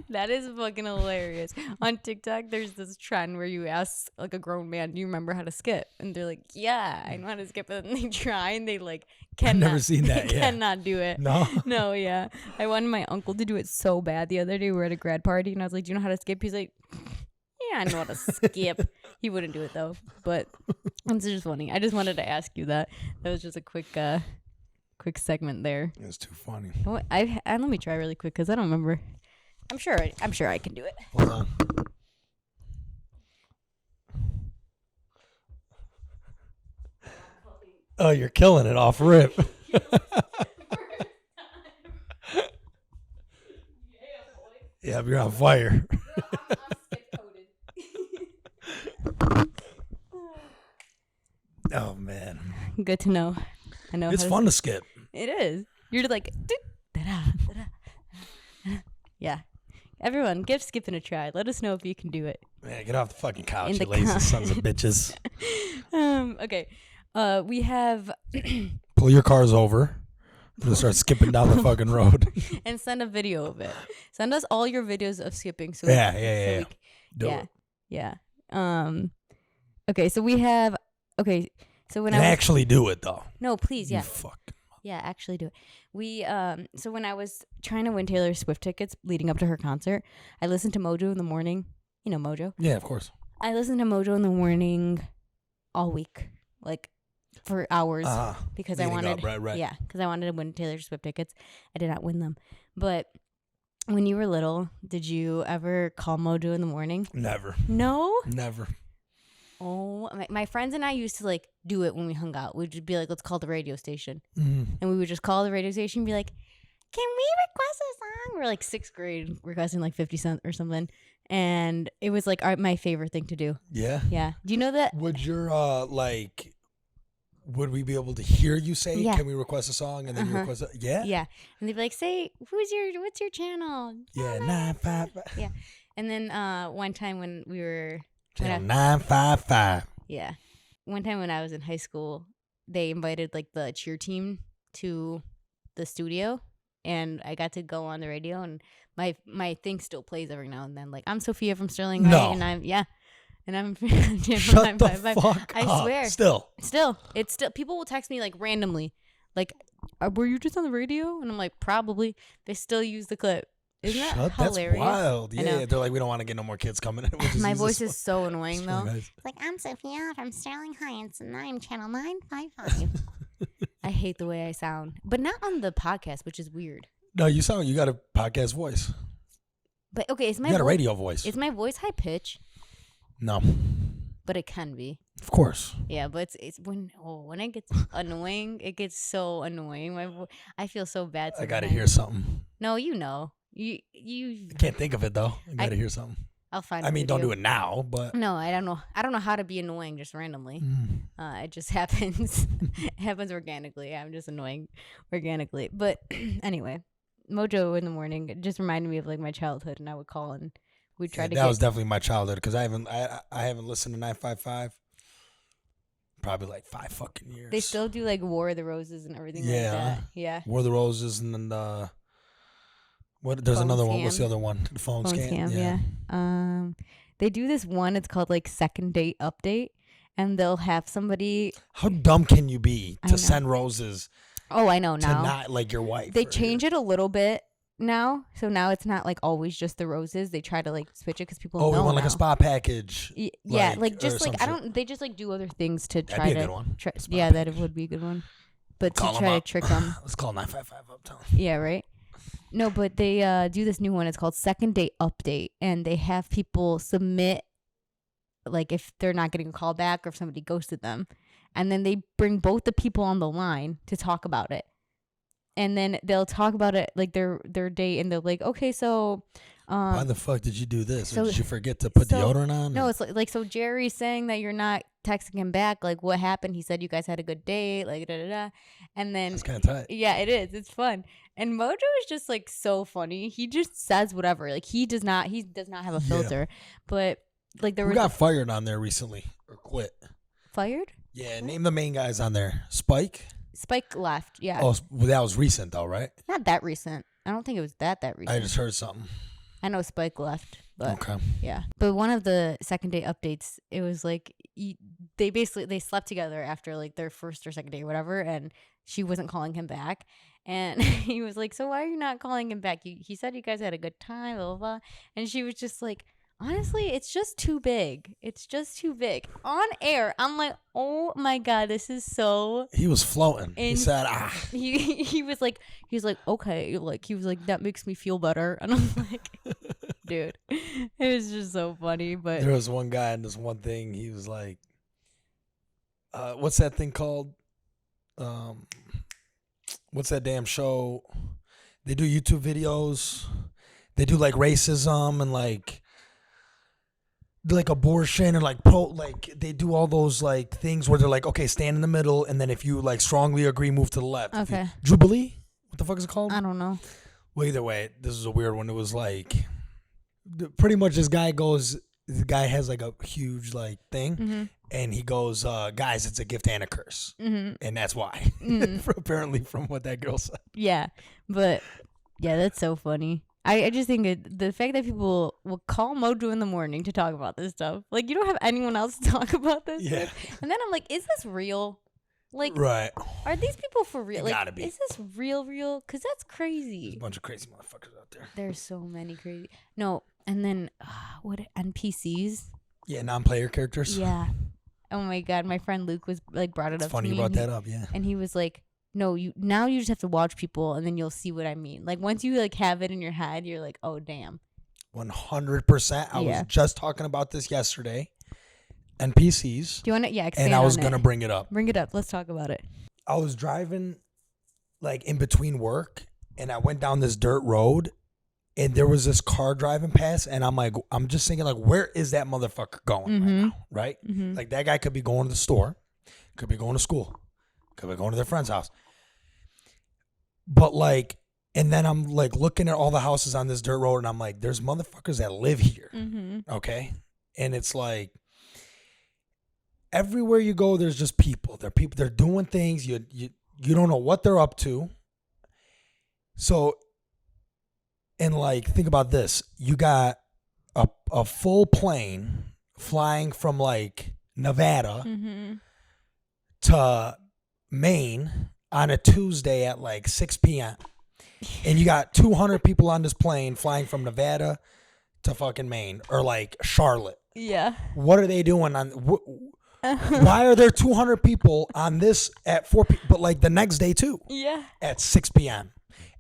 That is fucking hilarious. On TikTok, there's this trend where you ask like a grown man, do you remember how to skip? And they're like, yeah, I know how to skip. And then they try and they like cannot. I've never seen that. Cannot do it. No? No, yeah. I wanted my uncle to do it so bad the other day. We were at a grad party and I was like, do you know how to skip? He's like, yeah, I know how to skip. He wouldn't do it though. But it's just funny. I just wanted to ask you that. That was just a quick segment there. It's too funny. Let me try really quick because I don't remember. I'm sure I can do it. Hold on. Oh, you're killing it off rip. Yeah, you're on fire. I'm skip-coded. Oh, man. Good to know. I know. It's fun to skip. It is. You're like, da-da, da-da. Yeah. Everyone, give skipping a try. Let us know if you can do it. Man, get off the fucking couch, you lazy sons of bitches. Okay. We have... Pull your cars over. I'm going to start skipping down the fucking road. And send a video of it. Send us all your videos of skipping. So yeah. Do it. Yeah. Okay, so we have... Okay, so when actually do it, though. No, please, yeah. You fuck. Yeah, actually do it. We so when I was trying to win Taylor Swift tickets leading up to her concert, I listened to Mojo in the morning. You know Mojo? Yeah, of course. I listened to Mojo in the morning all week, like for hours, because I wanted, right. Yeah, because I wanted to win Taylor Swift tickets. I did not win them, but when you were little, did you ever call Mojo in the morning? Never. No. Never. Oh, my friends and I used to like do it when we hung out. We'd just be like, let's call the radio station. Mm-hmm. And we would just call the radio station and be like, can we request a song? We're like 6th grade requesting like 50 Cent or something. And it was like my favorite thing to do. Yeah? Yeah. Do you know that? Would your, would we be able to hear you say, can we request a song? And then you request it? Yeah? Yeah. And they'd be like, what's your channel? Yeah, 955. Yeah. And then one time when we were... Channel 955. Yeah. One time when I was in high school, they invited like the cheer team to the studio, and I got to go on the radio, and my thing still plays every now and then. Like, I'm Sophia from Sterling, right? No. And I'm Shut the fuck I up. swear. It's still people will text me like randomly, like, were you just on the radio? And I'm like, probably. They still use the clip. Isn't that hilarious? That's wild. Yeah, they're like, we don't want to get no more kids coming in. My voice is so annoying, though. Nice. It's like, I'm Sophia from Sterling Heights, and I'm channel 955. I hate the way I sound. But not on the podcast, which is weird. No, you got a podcast voice. But, okay, you got a radio voice. Is my voice high pitch? No. but it can be. Of course. Yeah, but it's when it gets annoying, it gets so annoying. I feel so bad. I gotta hear something. No, you know, you. I can't think of it though. I gotta hear something. I'll find. I mean, don't do it now, but no, I don't know. I don't know how to be annoying just randomly. It just happens. It happens organically. I'm just annoying organically. But anyway, Mojo in the morning it just reminded me of like my childhood, and I would call and we'd try to. That was definitely my childhood because I haven't listened to 955. Probably like 5 fucking years. They still do like War of the Roses and everything like that. Yeah. War of the Roses and then there's Phone another scam. one. What's the other one? The phone scam. Yeah. They do this one, it's called like Second Date Update, and they'll have somebody. How dumb can you be to send roses? Oh, I know now. To not like your wife. They change it a little bit now. So now it's not like always just the roses. They try to like switch it because people know. Oh, we want like a spa package. Yeah, like just like I don't. They just like do other things to try to. That'd be a good one. Yeah, that would be a good one. But to try to trick them. Let's call 955 Uptown. Yeah, right. No, but they do this new one. It's called Second Date Update, and they have people submit like if they're not getting a call back or if somebody ghosted them, and then they bring both the people on the line to talk about it. And then they'll talk about it like their date, and they're like, okay, so why the fuck did you do this? Or did you forget to put deodorant on? No, it's like so Jerry's saying that you're not texting him back. Like, what happened? He said you guys had a good date, like da da da. And then it's kind of tight. Yeah, it is. It's fun. And Mojo is just like so funny. He just says whatever. Like he does not have a filter. But like Who got fired on there recently or quit? Fired? Yeah, name the main guys on there. Spike left. Yeah. Oh, that was recent though, right? Not that recent. I don't think it was that recent. I just heard something. I know Spike left, but okay. Yeah. But one of the second date updates, it was like they slept together after like their first or second date or whatever, and she wasn't calling him back, and he was like, "So why are you not calling him back? He said you guys had a good time, blah blah blah," and she was just like, "Honestly, it's just too big. It's just too big." On air, I'm like, "Oh my god, this is so." He was floating. He said, "Ah." He was like, "Okay," like he was like, "That makes me feel better," and I'm like, "Dude, it was just so funny." But there was one guy in this one thing. He was like, "What's that thing called? What's that damn show? They do YouTube videos. They do like racism and like." Like abortion and like they do all those like things where they're like, okay, stand in the middle, and then if you like strongly agree, move to the left. Okay. Jubilee? What the fuck is it called? I don't know. Well, either way, this is a weird one. It was like pretty much this guy has like a huge like thing, and he goes, guys, it's a gift and a curse, and that's why. Apparently, from what that girl said. Yeah, but yeah, that's so funny. I just think the fact that people will call Mojo in the morning to talk about this stuff, like you don't have anyone else to talk about this with. And then I'm like, is this real? Like, right? Are these people for real? Like, gotta be. Is this real? Because that's crazy. There's a bunch of crazy motherfuckers out there. There's so many crazy. No, and then what NPCs? Yeah, non-player characters. Yeah. Oh my god, my friend Luke was like brought it up. Funny to me, you brought that up, yeah. And he was like, "No, you just have to watch people, and then you'll see what I mean. Like once you like have it in your head, you're like, oh damn." 100%. I was just talking about this yesterday. NPCs. Do you want to? Yeah, expand and I was on gonna it. bring it up. Bring it up. Let's talk about it. I was driving, like in between work, and I went down this dirt road, and there was this car driving past, and I'm just thinking like, where is that motherfucker going right now? Right? Like that guy could be going to the store, could be going to school. Could be going to their friend's house. But like, and then I'm like looking at all the houses on this dirt road, and I'm like, there's motherfuckers that live here. Okay. And it's like, everywhere you go, there's just people. They're doing things. You don't know what they're up to. So, and like, think about this. You got a full plane flying from like Nevada to Maine on a Tuesday at like 6 p.m. And you got 200 people on this plane flying from Nevada to fucking Maine or like Charlotte. Yeah. What are they doing on? Why are there 200 people on this at 4 p.m. but like the next day too? Yeah. At 6 p.m.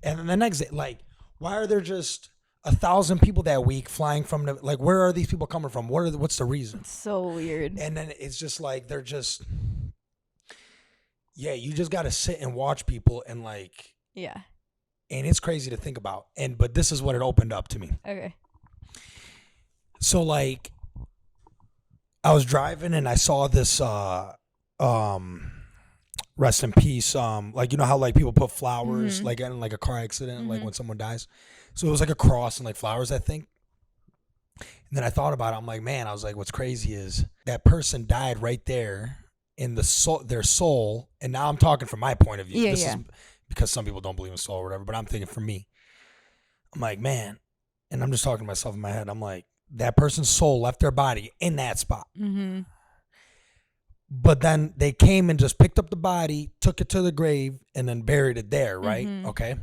And then the next day, like, why are there just 1,000 people that week flying from the, like, where are these people coming from? What's the reason? So weird. And then it's just like, they're just, yeah, you just got to sit and watch people and like, Yeah. and it's crazy to think about. But this is what it opened up to me. Okay. So like, I was driving and I saw this, rest in peace. Like, you know how like people put flowers like in like a car accident, like when someone dies. So it was like a cross and like flowers, I think. And then I thought about it. I'm like, man, I was like, what's crazy is that person died right there in the soul, their soul. And now I'm talking from my point of view. Yeah, This yeah. is because some people don't believe in soul or whatever, but I'm thinking for me. I'm like, man, and I'm just talking to myself in my head. I'm like, that person's soul left their body in that spot. Mm-hmm. But then they came and just picked up the body, took it to the grave, and then buried it there, right? Okay.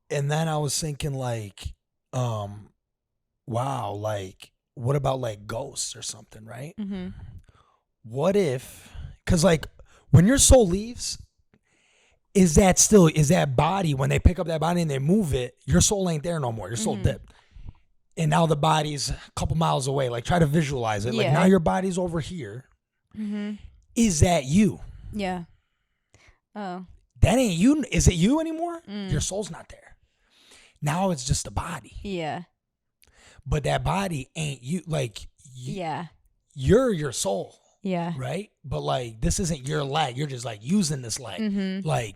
And then I was thinking like, wow, like, what about like ghosts or something, right? Mm-hmm. What if, because like when your soul leaves, is that body, when they pick up that body and they move it, your soul ain't there no more. Your soul dipped. And now the body's a couple miles away. Like, try to visualize it. Like, now your body's over here. Is that you? Yeah. Oh. That ain't you. Is it you anymore? Your soul's not there. Now it's just a body. Yeah. But that body ain't you. Like, Yeah. you're your soul. Yeah. Right? But like, this isn't your leg. You're just like using this leg. Like,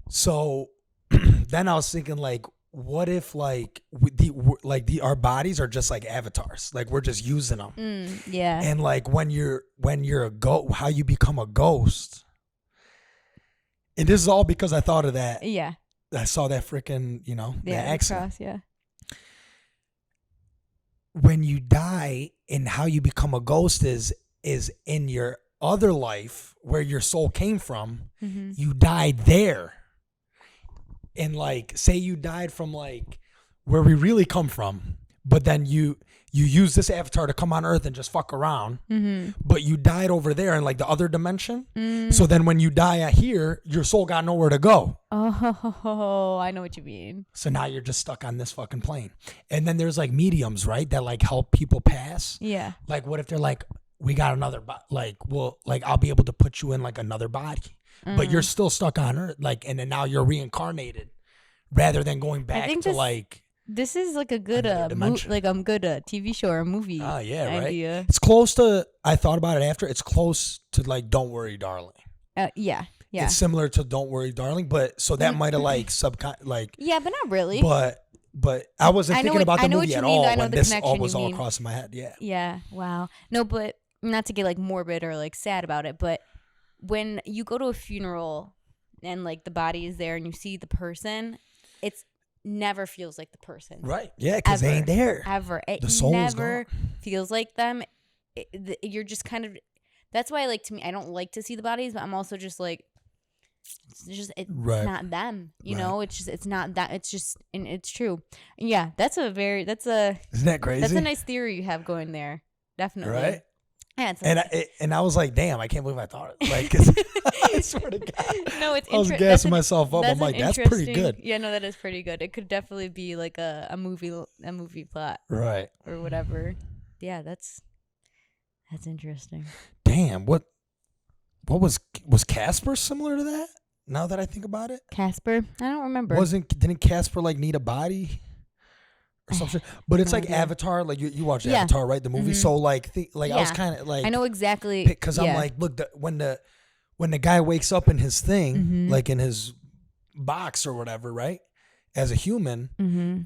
so then I was thinking like, what if like our bodies are just like avatars, like we're just using them. Yeah. And like when you're a ghost, how you become a ghost. And this is all because I thought of that. Yeah. I saw that freaking, that accident. Cross, yeah. When you die, and how you become a ghost is in your other life where your soul came from. You died there. And like, say you died from like where we really come from, but then you use this avatar to come on Earth and just fuck around, but you died over there in like the other dimension. So then when you die here, your soul got nowhere to go. Oh, I know what you mean. So now you're just stuck on this fucking plane. And then there's like mediums, right, that like help people pass. Yeah. Like, what if they're like, we got another like, well, like I'll be able to put you in like another body, but you're still stuck on Earth. Like, and then now you're reincarnated rather than going back to like. This is like a good good TV show or movie. Oh yeah, idea. Right. It's close to. I thought about it after. It's close to like Don't Worry, Darling. Yeah. It's similar to Don't Worry, Darling, but so that might have like like. Yeah, but not really. But I wasn't thinking about the movie at all when this was all across my head. Yeah. Yeah. Wow. No, but not to get like morbid or like sad about it, but when you go to a funeral and like the body is there and you see the person, it's never feels like the person. Right. Yeah, because they ain't there. Ever. It the soul's never gone. feels like them. You're just kind of. That's why, like, to me, I don't like to see the bodies, but I'm also just like, it's right. not them. You right. know, it's not that. It's just, and it's true. Yeah, isn't that crazy? That's a nice theory you have going there. Definitely. Right. Yeah, and I was like, damn, I can't believe I thought it. Like, 'cause I swear to God. No, it's I was gassing myself up. I'm like, that's pretty good. Yeah, no, that is pretty good. It could definitely be like a movie plot. Right. Or whatever. Yeah, that's interesting. Damn, what was Casper similar to that? Now that I think about it. Casper? I don't remember. Didn't Casper like need a body? Or something? But it's like Avatar, like you watched Avatar, right? The movie. So like, I was kind of like, I know exactly because I'm like, look, when the guy wakes up in his thing, like in his box or whatever, right? As a human,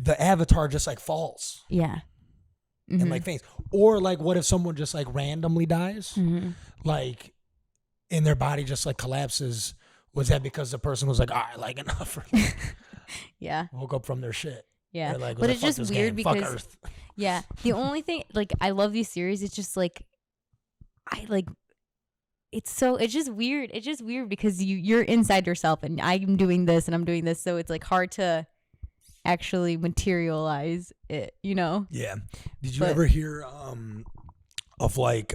the Avatar just like falls, and like faints. Or like, what if someone just like randomly dies, like, and their body just like collapses? Was that because the person was like, all right, like enough? Woke up from their shit. Yeah, like, but it's just weird because the only thing, like, I love these series. It's just like, it's just weird. It's just weird because you're inside yourself, and I'm doing this and I'm doing this, so it's like hard to actually materialize it, you know? Yeah. Did you ever hear of like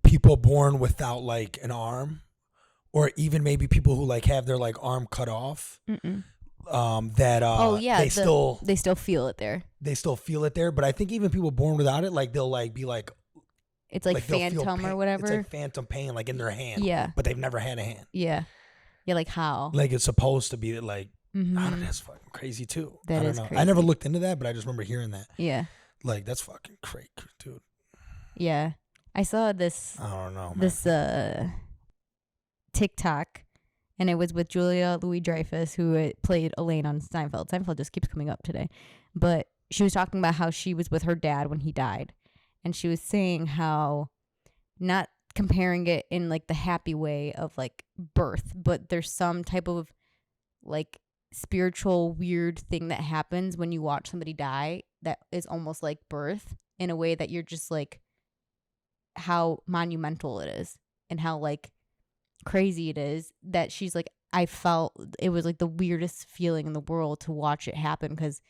people born without like an arm, or even maybe people who like have their like arm cut off? that oh yeah, they still feel it there. They still feel it there, but I think even people born without it, like they'll like be like, it's like phantom or whatever. It's like phantom pain, like in their hand. Yeah, but they've never had a hand. Yeah, like how? Like it's supposed to be like. Mm-hmm. I don't know. That's fucking crazy too. That I don't is know. crazy. I never looked into that, but I just remember hearing that. Yeah. Like that's fucking crazy, dude. Yeah, I saw this. I don't know. Man. This TikTok, and it was with Julia Louis-Dreyfus, who played Elaine on Seinfeld. Seinfeld just keeps coming up today, but she was talking about how she was with her dad when he died, and she was saying how, not comparing it in like the happy way of like birth, but there's some type of like spiritual weird thing that happens when you watch somebody die that is almost like birth, in a way that you're just like, how monumental it is and how like crazy it is, that she's like, I felt it was like the weirdest feeling in the world to watch it happen, because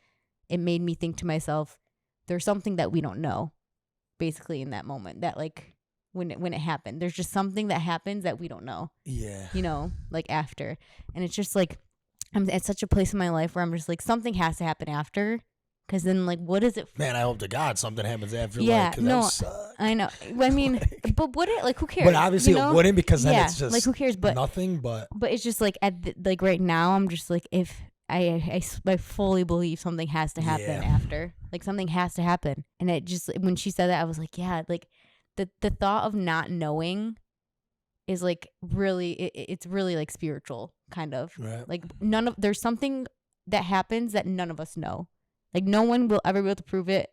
it made me think to myself, there's something that we don't know, basically, in that moment, that like when it happened, there's just something that happens that we don't know. Yeah. You know, like after. And it's just like, I'm at such a place in my life where I'm just like, something has to happen after, because then like, what is it? Man, I hope to God something happens after. Yeah, like, no, that sucks. I know. I mean, like, but would it? Like, who cares? But obviously you know? it wouldn't, because then yeah, it's just like, who cares? But nothing. But it's just like like right now, I'm just like, if I fully believe something has to happen after, like something has to happen, and it just, when she said that, I was like, yeah, like the thought of not knowing is like really, it's really like spiritual kind of. right. Like there's something that happens that none of us know. Like no one will ever be able to prove it.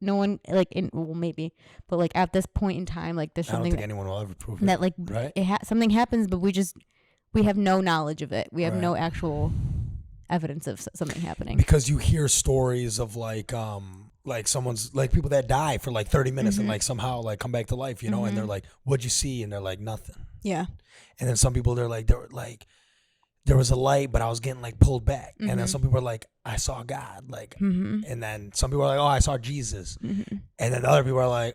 No one, like, well, maybe, but like at this point in time, like there's I don't something think anyone will ever prove it. that like right? Something happens, but we have no knowledge of it. We have Right. no actual evidence of something happening. Because you hear stories of like someone's like people that die for like 30 minutes Mm-hmm. and like somehow like come back to life, you know, and they're like, what'd you see? And they're like, nothing. Yeah. And then some people they were like, there was a light, but I was getting like pulled back. Mm-hmm. And then some people are like, I saw God. Like, Mm-hmm. and then some people are like, oh, I saw Jesus. Mm-hmm. And then the other people are like,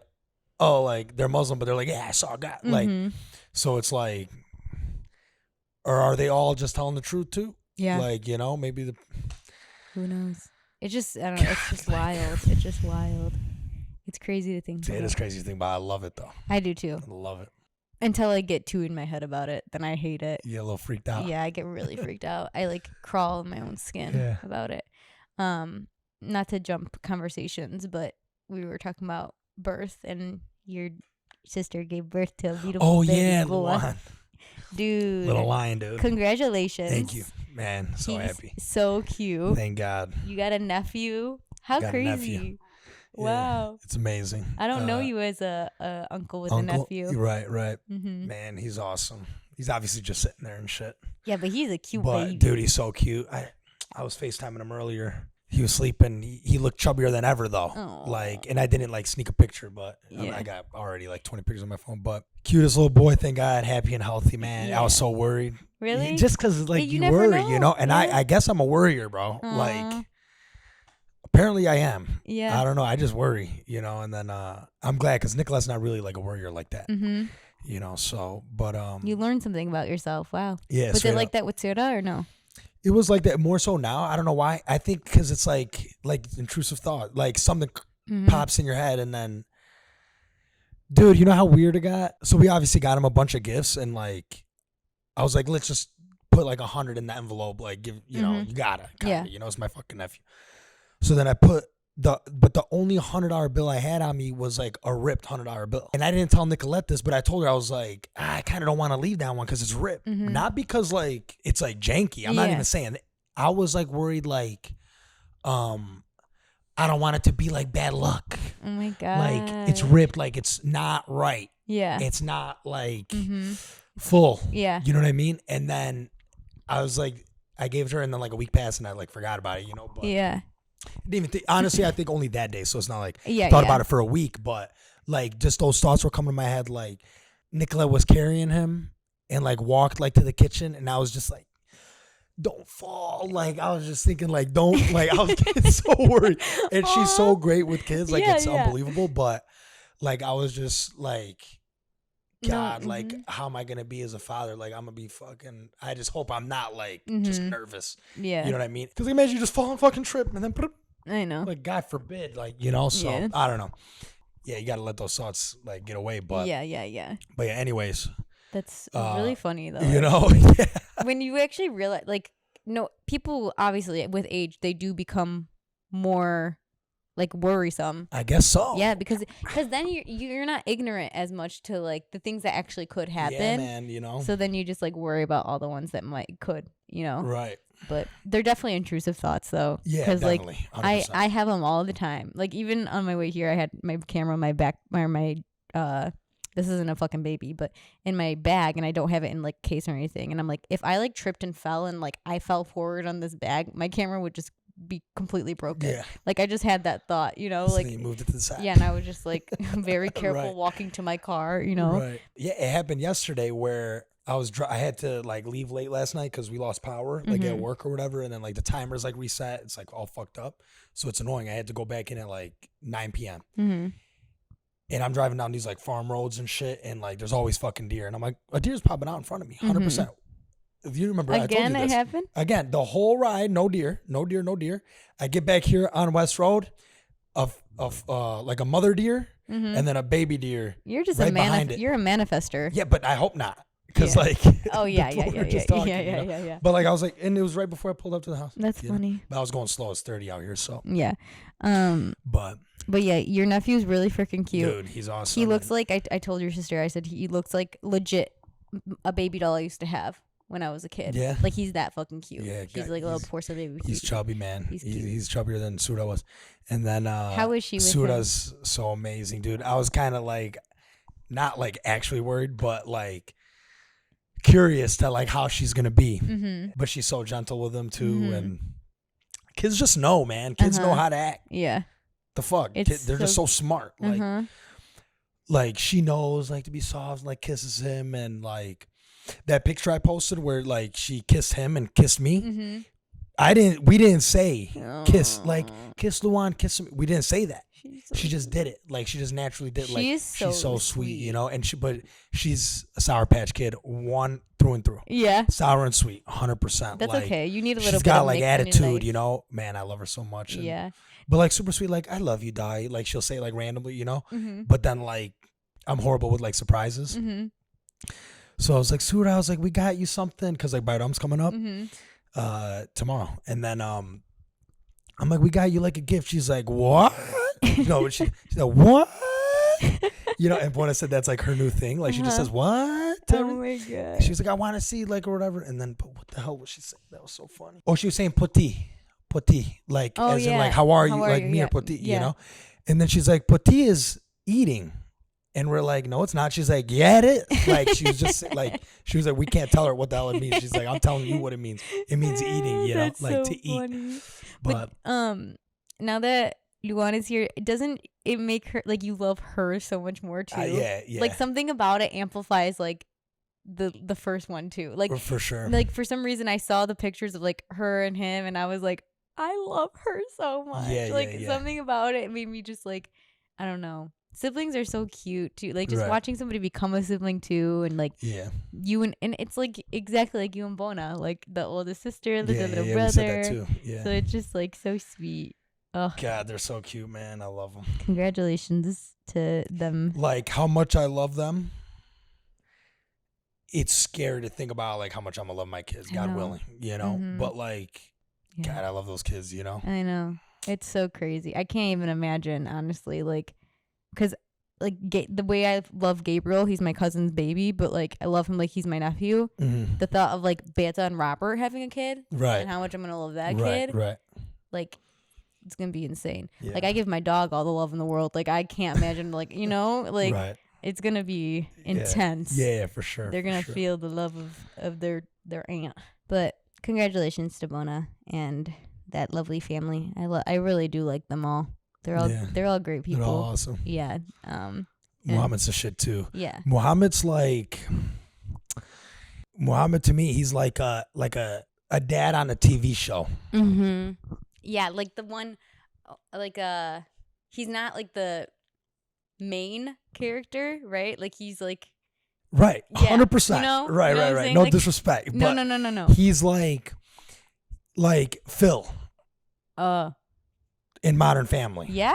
oh, like they're Muslim, but they're like, yeah, I saw God. Mm-hmm. Like, so it's like, or are they all just telling the truth too? Yeah. Like, you know, maybe Who knows? It's just, I don't know. It's just wild. It's just wild. It's crazy to think it about. is crazy to think about. I love it though. I do too. I love it. Until I get too in my head about it, then I hate it. You get a little freaked out. Yeah, I get really freaked out. I like crawl in my own skin about it. Not to jump conversations, but we were talking about birth, and your sister gave birth to a beautiful baby boy. Lion. Dude. Little lion, dude. Congratulations. Thank you, man. So He's happy. So cute. Thank God. You got a nephew. How Got a crazy. nephew. Wow. Yeah, it's amazing. I don't know you as a uncle with a nephew. Right. Mm-hmm. Man, he's awesome. He's obviously just sitting there and shit. Yeah, but he's a cute But baby. dude, he's so cute. I was FaceTiming him earlier. He was sleeping. He looked chubbier than ever though. Aww. Like, and I didn't like sneak a picture, but Yeah. I got already like 20 pictures on my phone. But cutest little boy, thank God, happy and healthy, man. Yeah. I was so worried. Really? Just because like You you never worry, you know. And yeah. I guess I'm a worrier, bro. Aw. Like, apparently I am. Yeah. I don't know. I just worry, you know. And then I'm glad because Nicola's not really like a worrier like that, Mm-hmm. you know. So, but You learned something about yourself. Wow. yeah. Was it straight like up. that with Sura or no? It was like that more so now. I don't know why. I think because it's like intrusive thought, like something Mm-hmm. pops in your head, and then, dude, you know how weird it got. So we obviously got him a bunch of gifts, and like, I was like, let's just put like 100 in the envelope. Like, give you know, you gotta, Yeah. you know, it's my fucking nephew. So then I put the only $100 bill I had on me was like a ripped $100 bill, and I didn't tell Nicolette this, but I told her, I was like, I kind of don't want to leave that one because it's ripped, not because like it's like janky. I'm not Yeah. even saying it. I was like worried like, I don't want it to be like bad luck. Oh my God. Like it's ripped, like it's not right. Yeah. It's not like full. Yeah. You know what I mean? And then I was like, I gave it to her, and then like a week passed, and I like forgot about it, you know. But Yeah. didn't even honestly, I think only that day, so it's not like Yeah. thought yeah. about it for a week, but like just those thoughts were coming to my head. Like Nicolette was carrying him and like walked like to the kitchen, and I was just like, don't fall. Like I was just thinking like, don't, like I was getting so worried. And she's so great with kids, like Yeah, it's yeah. unbelievable. But like I was just like, God, like, how am I gonna be as a father? Like, I'm gonna be fucking. I just hope I'm not like just nervous. Yeah. You know what I mean? Because imagine you just fall and fucking trip and then I know. like, God forbid, like, you know. So Yeah. I don't know. Yeah, you gotta let those thoughts like get away. But yeah. But yeah, anyways. That's really funny though. You know, yeah. When you actually realize, like, no, people obviously with age they do become more like worrisome. I guess so. Yeah, because then you're not ignorant as much to like the things that actually could happen. Yeah, man. You know. So then you just like worry about all the ones that could. You know. Right. But they're definitely intrusive thoughts though. Yeah, because like 100%. I have them all the time. Like even on my way here, I had my camera on my back, my this isn't a fucking baby, but in my bag, and I don't have it in like case or anything. And I'm like, if I like tripped and fell and like I fell forward on this bag, my camera would just be completely broken. Yeah. Like I just had that thought, you know, so like you moved it to the side. Yeah, and I was just like very careful Right. walking to my car, you know. Right. Yeah, it happened yesterday where I had to like leave late last night because we lost power, like at work or whatever, and then like the timer's like reset. It's like all fucked up, so it's annoying. I had to go back in at like 9 p.m. And I'm driving down these like farm roads and shit, and like there's always fucking deer, and I'm like, a deer's popping out in front of me, 100%. If you remember, Again, I told you this. it happened? Again, the whole ride, no deer. I get back here on West Road, of like a mother deer and then a baby deer. You're just right behind it. You're a manifester. Yeah, but I hope not. Because like, oh yeah, yeah. But like I was like, and it was right before I pulled up to the house. That's funny. But I was going slow. It's 30 out here, so yeah. But yeah, your nephew's really freaking cute. Dude, he's awesome. He looks like I told your sister. I said he looks like legit a baby doll I used to have when I was a kid. Yeah, like he's that fucking cute. Yeah, he's like a little porcelain baby. He's chubby, man. He's chubbier than Suda was. And then how is she? With Suda's so amazing, dude. I was kind of like, not like actually worried, but like curious to like how she's gonna be. But she's so gentle with him too, and kids just know, man. Kids know how to act. Yeah. The fuck, they're just so smart. Like she knows like to be soft, like kisses him, and like that picture I posted where like she kissed him and kissed me. We didn't say kiss, like kiss Luan, kiss him. We didn't say that. She just did it. Like she just naturally did. Like she's so sweet, you know. And but she's a Sour Patch Kid, one through and through. Yeah, sour and sweet, 100%. That's like, okay. You need a little. She's bit got of like attitude, you know. Man, I love her so much. And, yeah. But like super sweet, like I love you, Di. Like she'll say like randomly, you know. But then like I'm horrible with like surprises. So I was like, Sura, I was like, we got you something because like Bairam's coming up tomorrow, and then I'm like, we got you like a gift. She's like, what? No, she's like, what? You know, and when I said that's like her new thing, like she just says, what? Oh my god. She was like, I want to see like or whatever, and then but what the hell was she saying? That was so funny. Oh, she was saying poti, like as in like how are you, like me or poti, you know? And then she's like, poti is eating. And we're like, no, it's not. She's like, yeah, it is. Like, she was just like, she was like, we can't tell her what the hell it means. She's like, I'm telling you what it means. It means eating, you know, that's like so to funny. eat. But now that Luan is here, doesn't it make her like you love her so much more too? Yeah. Like something about it amplifies like the first one too. Like for sure. Like for some reason I saw the pictures of like her and him, and I was like, I love her so much. Like something about it made me just like, I don't know. Siblings are so cute too. Like just watching somebody become a sibling too, and like you and it's like exactly like you and Bona, like the oldest sister, the little brother. We said that too. Yeah. So it's just like so sweet. Oh God, they're so cute, man. I love them. Congratulations to them. Like how much I love them. It's scary to think about like how much I'm gonna love my kids, God willing, you know. But like, God, I love those kids, you know. I know, it's so crazy. I can't even imagine, honestly, like. Because, like, the way I love Gabriel, he's my cousin's baby, but, like, I love him like he's my nephew. The thought of, like, Beta and Robert having a kid. And how much I'm going to love that kid. Like, it's going to be insane. Yeah. Like, I give my dog all the love in the world. Like, I can't imagine, like, you know? Like, it's going to be intense. Yeah, for sure. They're going to feel the love of their aunt. But congratulations to Bona and that lovely family. I really do like them all. They're all great people. They're all awesome. Yeah. Muhammad's a shit too. Yeah. Muhammad to me, he's like a dad on a TV show. Yeah, like the one, like he's not like the main character, right? Like he's like Right. Yeah. 100%. You know? Right, You know what I'm right. saying? No Like, disrespect. No, but no. He's like Phil in Modern Family. Yeah?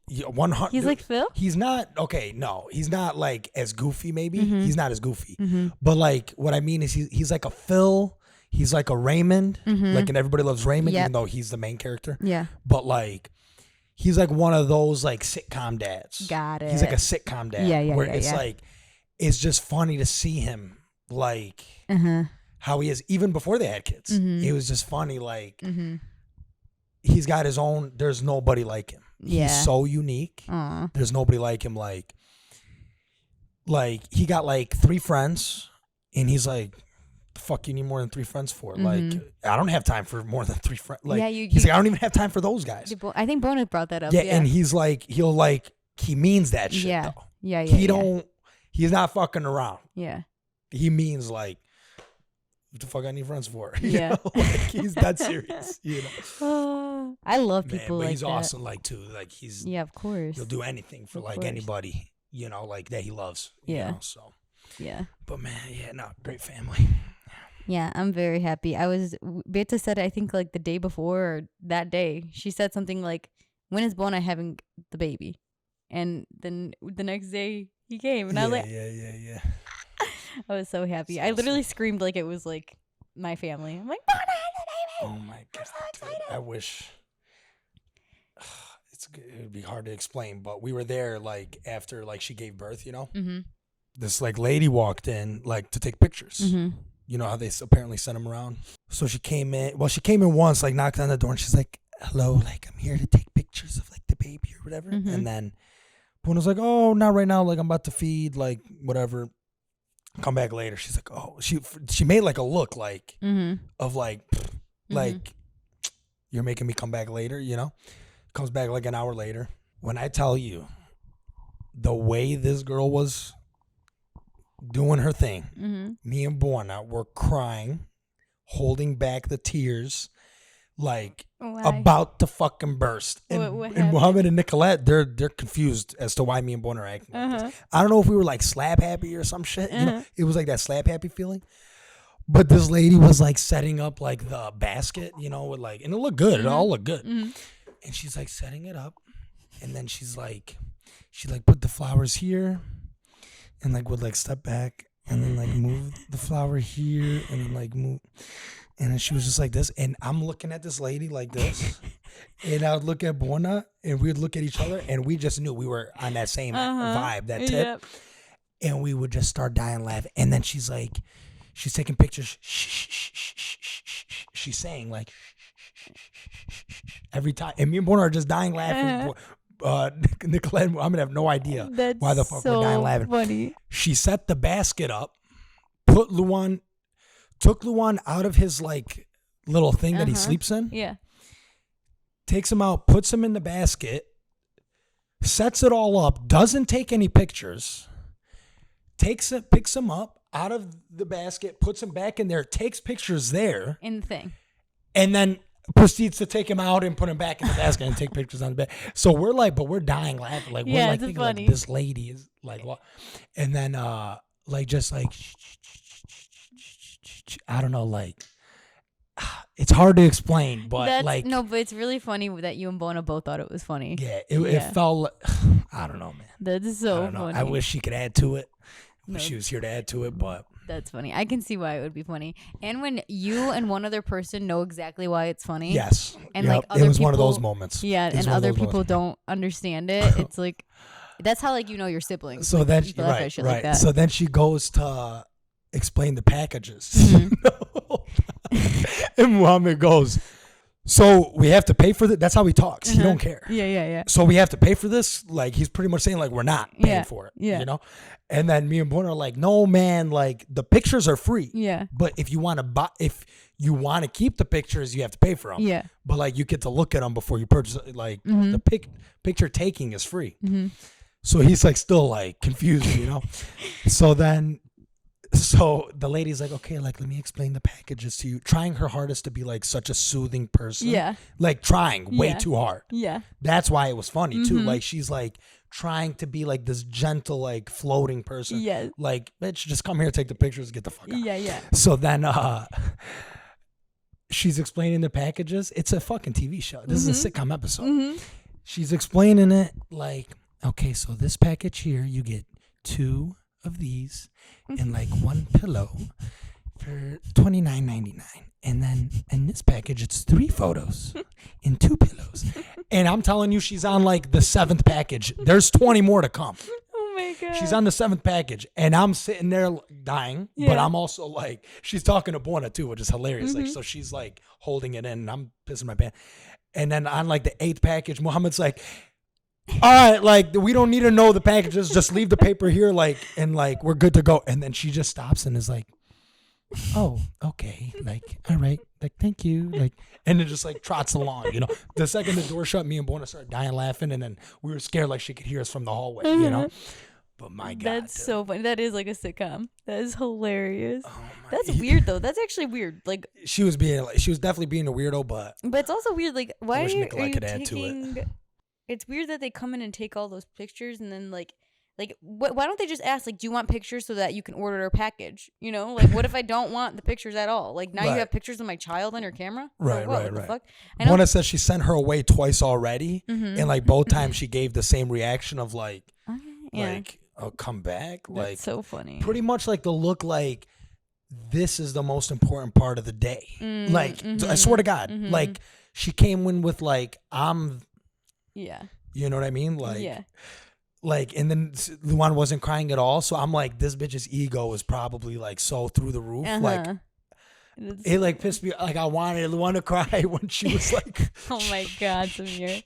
Yeah, 100. He's like Phil? He's not, okay, no. He's not like as goofy maybe. Mm-hmm. He's not as goofy. Mm-hmm. But like what I mean is he's like a Phil. He's like a Raymond. Mm-hmm. Like, and Everybody Loves Raymond, Yep. even though he's the main character. Yeah. But like he's like one of those like sitcom dads. Got it. He's like a sitcom dad. Yeah, where it's like, it's just funny to see him like how he is even before they had kids. Mm-hmm. It was just funny. Like he's got his own. There's nobody like him. Yeah. He's so unique. Aw. There's nobody like him. Like he got like 3 friends, and he's like, "The fuck you need more than 3 friends for?" Like, I don't have time for more than 3 friends. Like, Yeah, he's like, I don't even have time for those guys. I think Bona brought that up. Yeah, and he's like, he means that shit. Yeah. Though. Yeah. He's not fucking around. Yeah. He means like, what the fuck I need friends for? You Yeah. know? Like, he's that serious. You know. I love Man, people but like he's that. awesome. Like too. Like Yeah, of course. he'll do anything for Of like course. anybody. You know, like that he loves. Yeah. You know, so. Yeah. But man, yeah, no, great family. Yeah, I'm very happy. Beta said, I think like the day before or that day, she said something like, when is Bona having the baby? And then the next day he came, and I was like, yeah. I was so happy. So I literally sweet. screamed like it was like my family. I'm like, Bona has a baby. Oh my god, dude, I wish. It would be hard to explain, but we were there like after like she gave birth. You know, Mm-hmm. this like lady walked in like to take pictures. Mm-hmm. You know how they apparently sent them around. So she came in. Well, she came in once, like knocked on the door, and she's like, "Hello, like I'm here to take pictures of like the baby or whatever." Mhm. And then Boone was like, "Oh, not right now. Like I'm about to feed, like whatever. Come back later." She's like, "Oh," she made like a look like Mm-hmm. of like you're making me come back later. You know, comes back like an hour later. When I tell you, the way this girl was doing her thing. Mm-hmm. Me and Borna were crying, holding back the tears, like about to fucking burst. And, What and happened? Muhammad and Nicolette, they're confused as to why me and Borna are acting like this. I don't know if we were like slap happy or some shit. You know, it was like that slap happy feeling. But this lady was like setting up like the basket, you know, with like, and it looked good. It all looked good. Mm-hmm. And she's like setting it up, and then she put the flowers here. And like would like step back and then like move the flower here and then like move, and then she was just like this, and I'm looking at this lady like this, and I would look at Borna and we'd look at each other, and we just knew we were on that same vibe, that tip, Yep. and we would just start dying laughing. And then she's taking pictures. She's saying like every time, and me and Borna are just dying laughing. Nicolette and Muhammad have no idea why the fuck we're dying laughing. Funny. She set the basket up, took Luan out of his like little thing that he sleeps in, Yeah. takes him out, puts him in the basket, sets it all up, doesn't take any pictures, picks him up out of the basket, puts him back in there, takes pictures there, In the thing. and then proceeds to take him out and put him back in the basket and take pictures on the bed. So we're like, but we're dying laughing. Like, Yeah, we're like it's thinking funny. like this lady is like what? And then like just like I don't know, like it's hard to explain, but like but it's really funny that you and Bona both thought it was funny. yeah, it felt like, I don't know, man. That's so I don't know. funny. I wish she could add to it. I wish No. she was here to add to it, but That's funny. I can see why it would be funny. And when you and one other person know exactly why it's funny. yes. And Yep. like other it was people, one of those moments. Yeah, It was and one of other those people moments. don't understand it. It's like that's how like you know your siblings. So like, then people laugh at shit like that. So then she goes to explain the packages. And Muhammad goes, so we have to pay for this? That's how he talks. He don't care. Yeah. So we have to pay for this? Like he's pretty much saying like we're not paying for it. Yeah. You know? And then me and Borna are like, no man, like the pictures are free. Yeah. But if you want to keep the pictures, you have to pay for them. Yeah. But like you get to look at them before you purchase it. Like the picture taking is free. So he's like still like confused, you know? So the lady's like, okay, like let me explain the packages to you. Trying her hardest to be like such a soothing person. Yeah. Like trying way Yeah. too hard. Yeah. That's why it was funny too. Like she's like trying to be like this gentle, like floating person. Yes. Like, bitch, just come here, take the pictures, get the fuck out. Yeah. So then she's explaining the packages. It's a fucking TV show. This is a sitcom episode. She's explaining it like, okay, so this package here, you get 2 of these and like 1 pillow for $29.99. And then in this package, it's 3 photos and 2 pillows. And I'm telling you, she's on like the 7th package. There's 20 more to come. Oh my God. She's on the 7th package. And I'm sitting there dying. But I'm also like, she's talking to Buona too, which is hilarious. Like, so she's like holding it in and I'm pissing my pants. And then on like the 8th package, Muhammad's like, all right, like we don't need to know the packages. Just leave the paper here, like, and like we're good to go. And then she just stops and is like, oh, okay, like, all right, like, thank you, like, and it just like trots along, you know. The second the door shut, me and Buona started dying laughing, and then we were scared like she could hear us from the hallway, you know. But my God, that's so funny. That is like a sitcom. That is hilarious. Oh that's weird though. That's actually weird. Like she was definitely being a weirdo, but it's also weird. Like why are you add to taking? It's weird that they come in and take all those pictures and then like why don't they just ask like, do you want pictures so that you can order a package? You know, like what if I don't want the pictures at all? Like now you have pictures of my child on your camera. Right. What the fuck? Buona says she sent her away twice already, and like both times she gave the same reaction of like, like, oh, come back. That's like so funny. Pretty much like the look like this is the most important part of the day. Like I swear to God, like she came in with like you know what I mean? Like like, and then Luan wasn't crying at all. So I'm like, this bitch's ego is probably like so through the roof. Like, it like pissed me. Like I wanted Luan to cry when she was like, oh my God, Samir.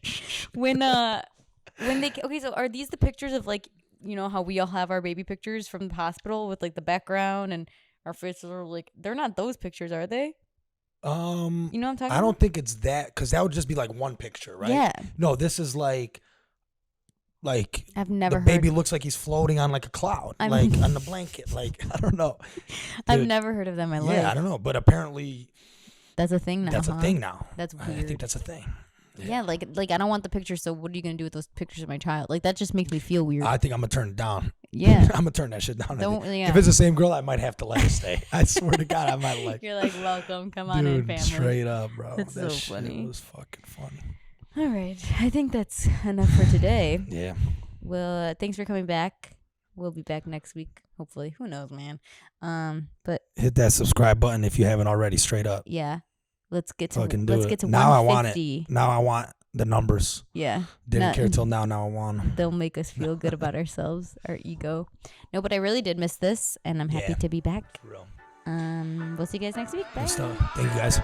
When they okay, so are these the pictures of like, you know how we all have our baby pictures from the hospital with like the background and our faces are like, they're not those pictures, are they? You know what I'm talking about? I don't think it's that, because that would just be like one picture, right? Yeah. No, this is like I've never the baby looks like he's floating on like a cloud, like on the blanket. Like I don't know. I've never heard of that in my life. Yeah, I don't know, but apparently that's a thing now. That's a thing now. That's weird. I think that's a thing. Yeah, like I don't want the picture. So what are you gonna do with those pictures of my child? Like that just makes me feel weird. I think I'm gonna turn it down. Yeah, I'm gonna turn that shit down. Yeah. If it's the same girl, I might have to let her stay. I swear to God, I might like. You're like, welcome, come on in, family. Straight up, bro. That's that so funny. It was fucking funny. All right, I think that's enough for today. Yeah. Well, thanks for coming back. We'll be back next week, hopefully. Who knows, man? But hit that subscribe button if you haven't already. Straight up. Yeah. Let's get to now 150. I want it. Now I want the numbers. Yeah. Didn't care till now. Now I want them. They'll make us feel good about ourselves, our ego. No, but I really did miss this, and I'm happy to be back. For real. We'll see you guys next week. Bye. Thank you guys.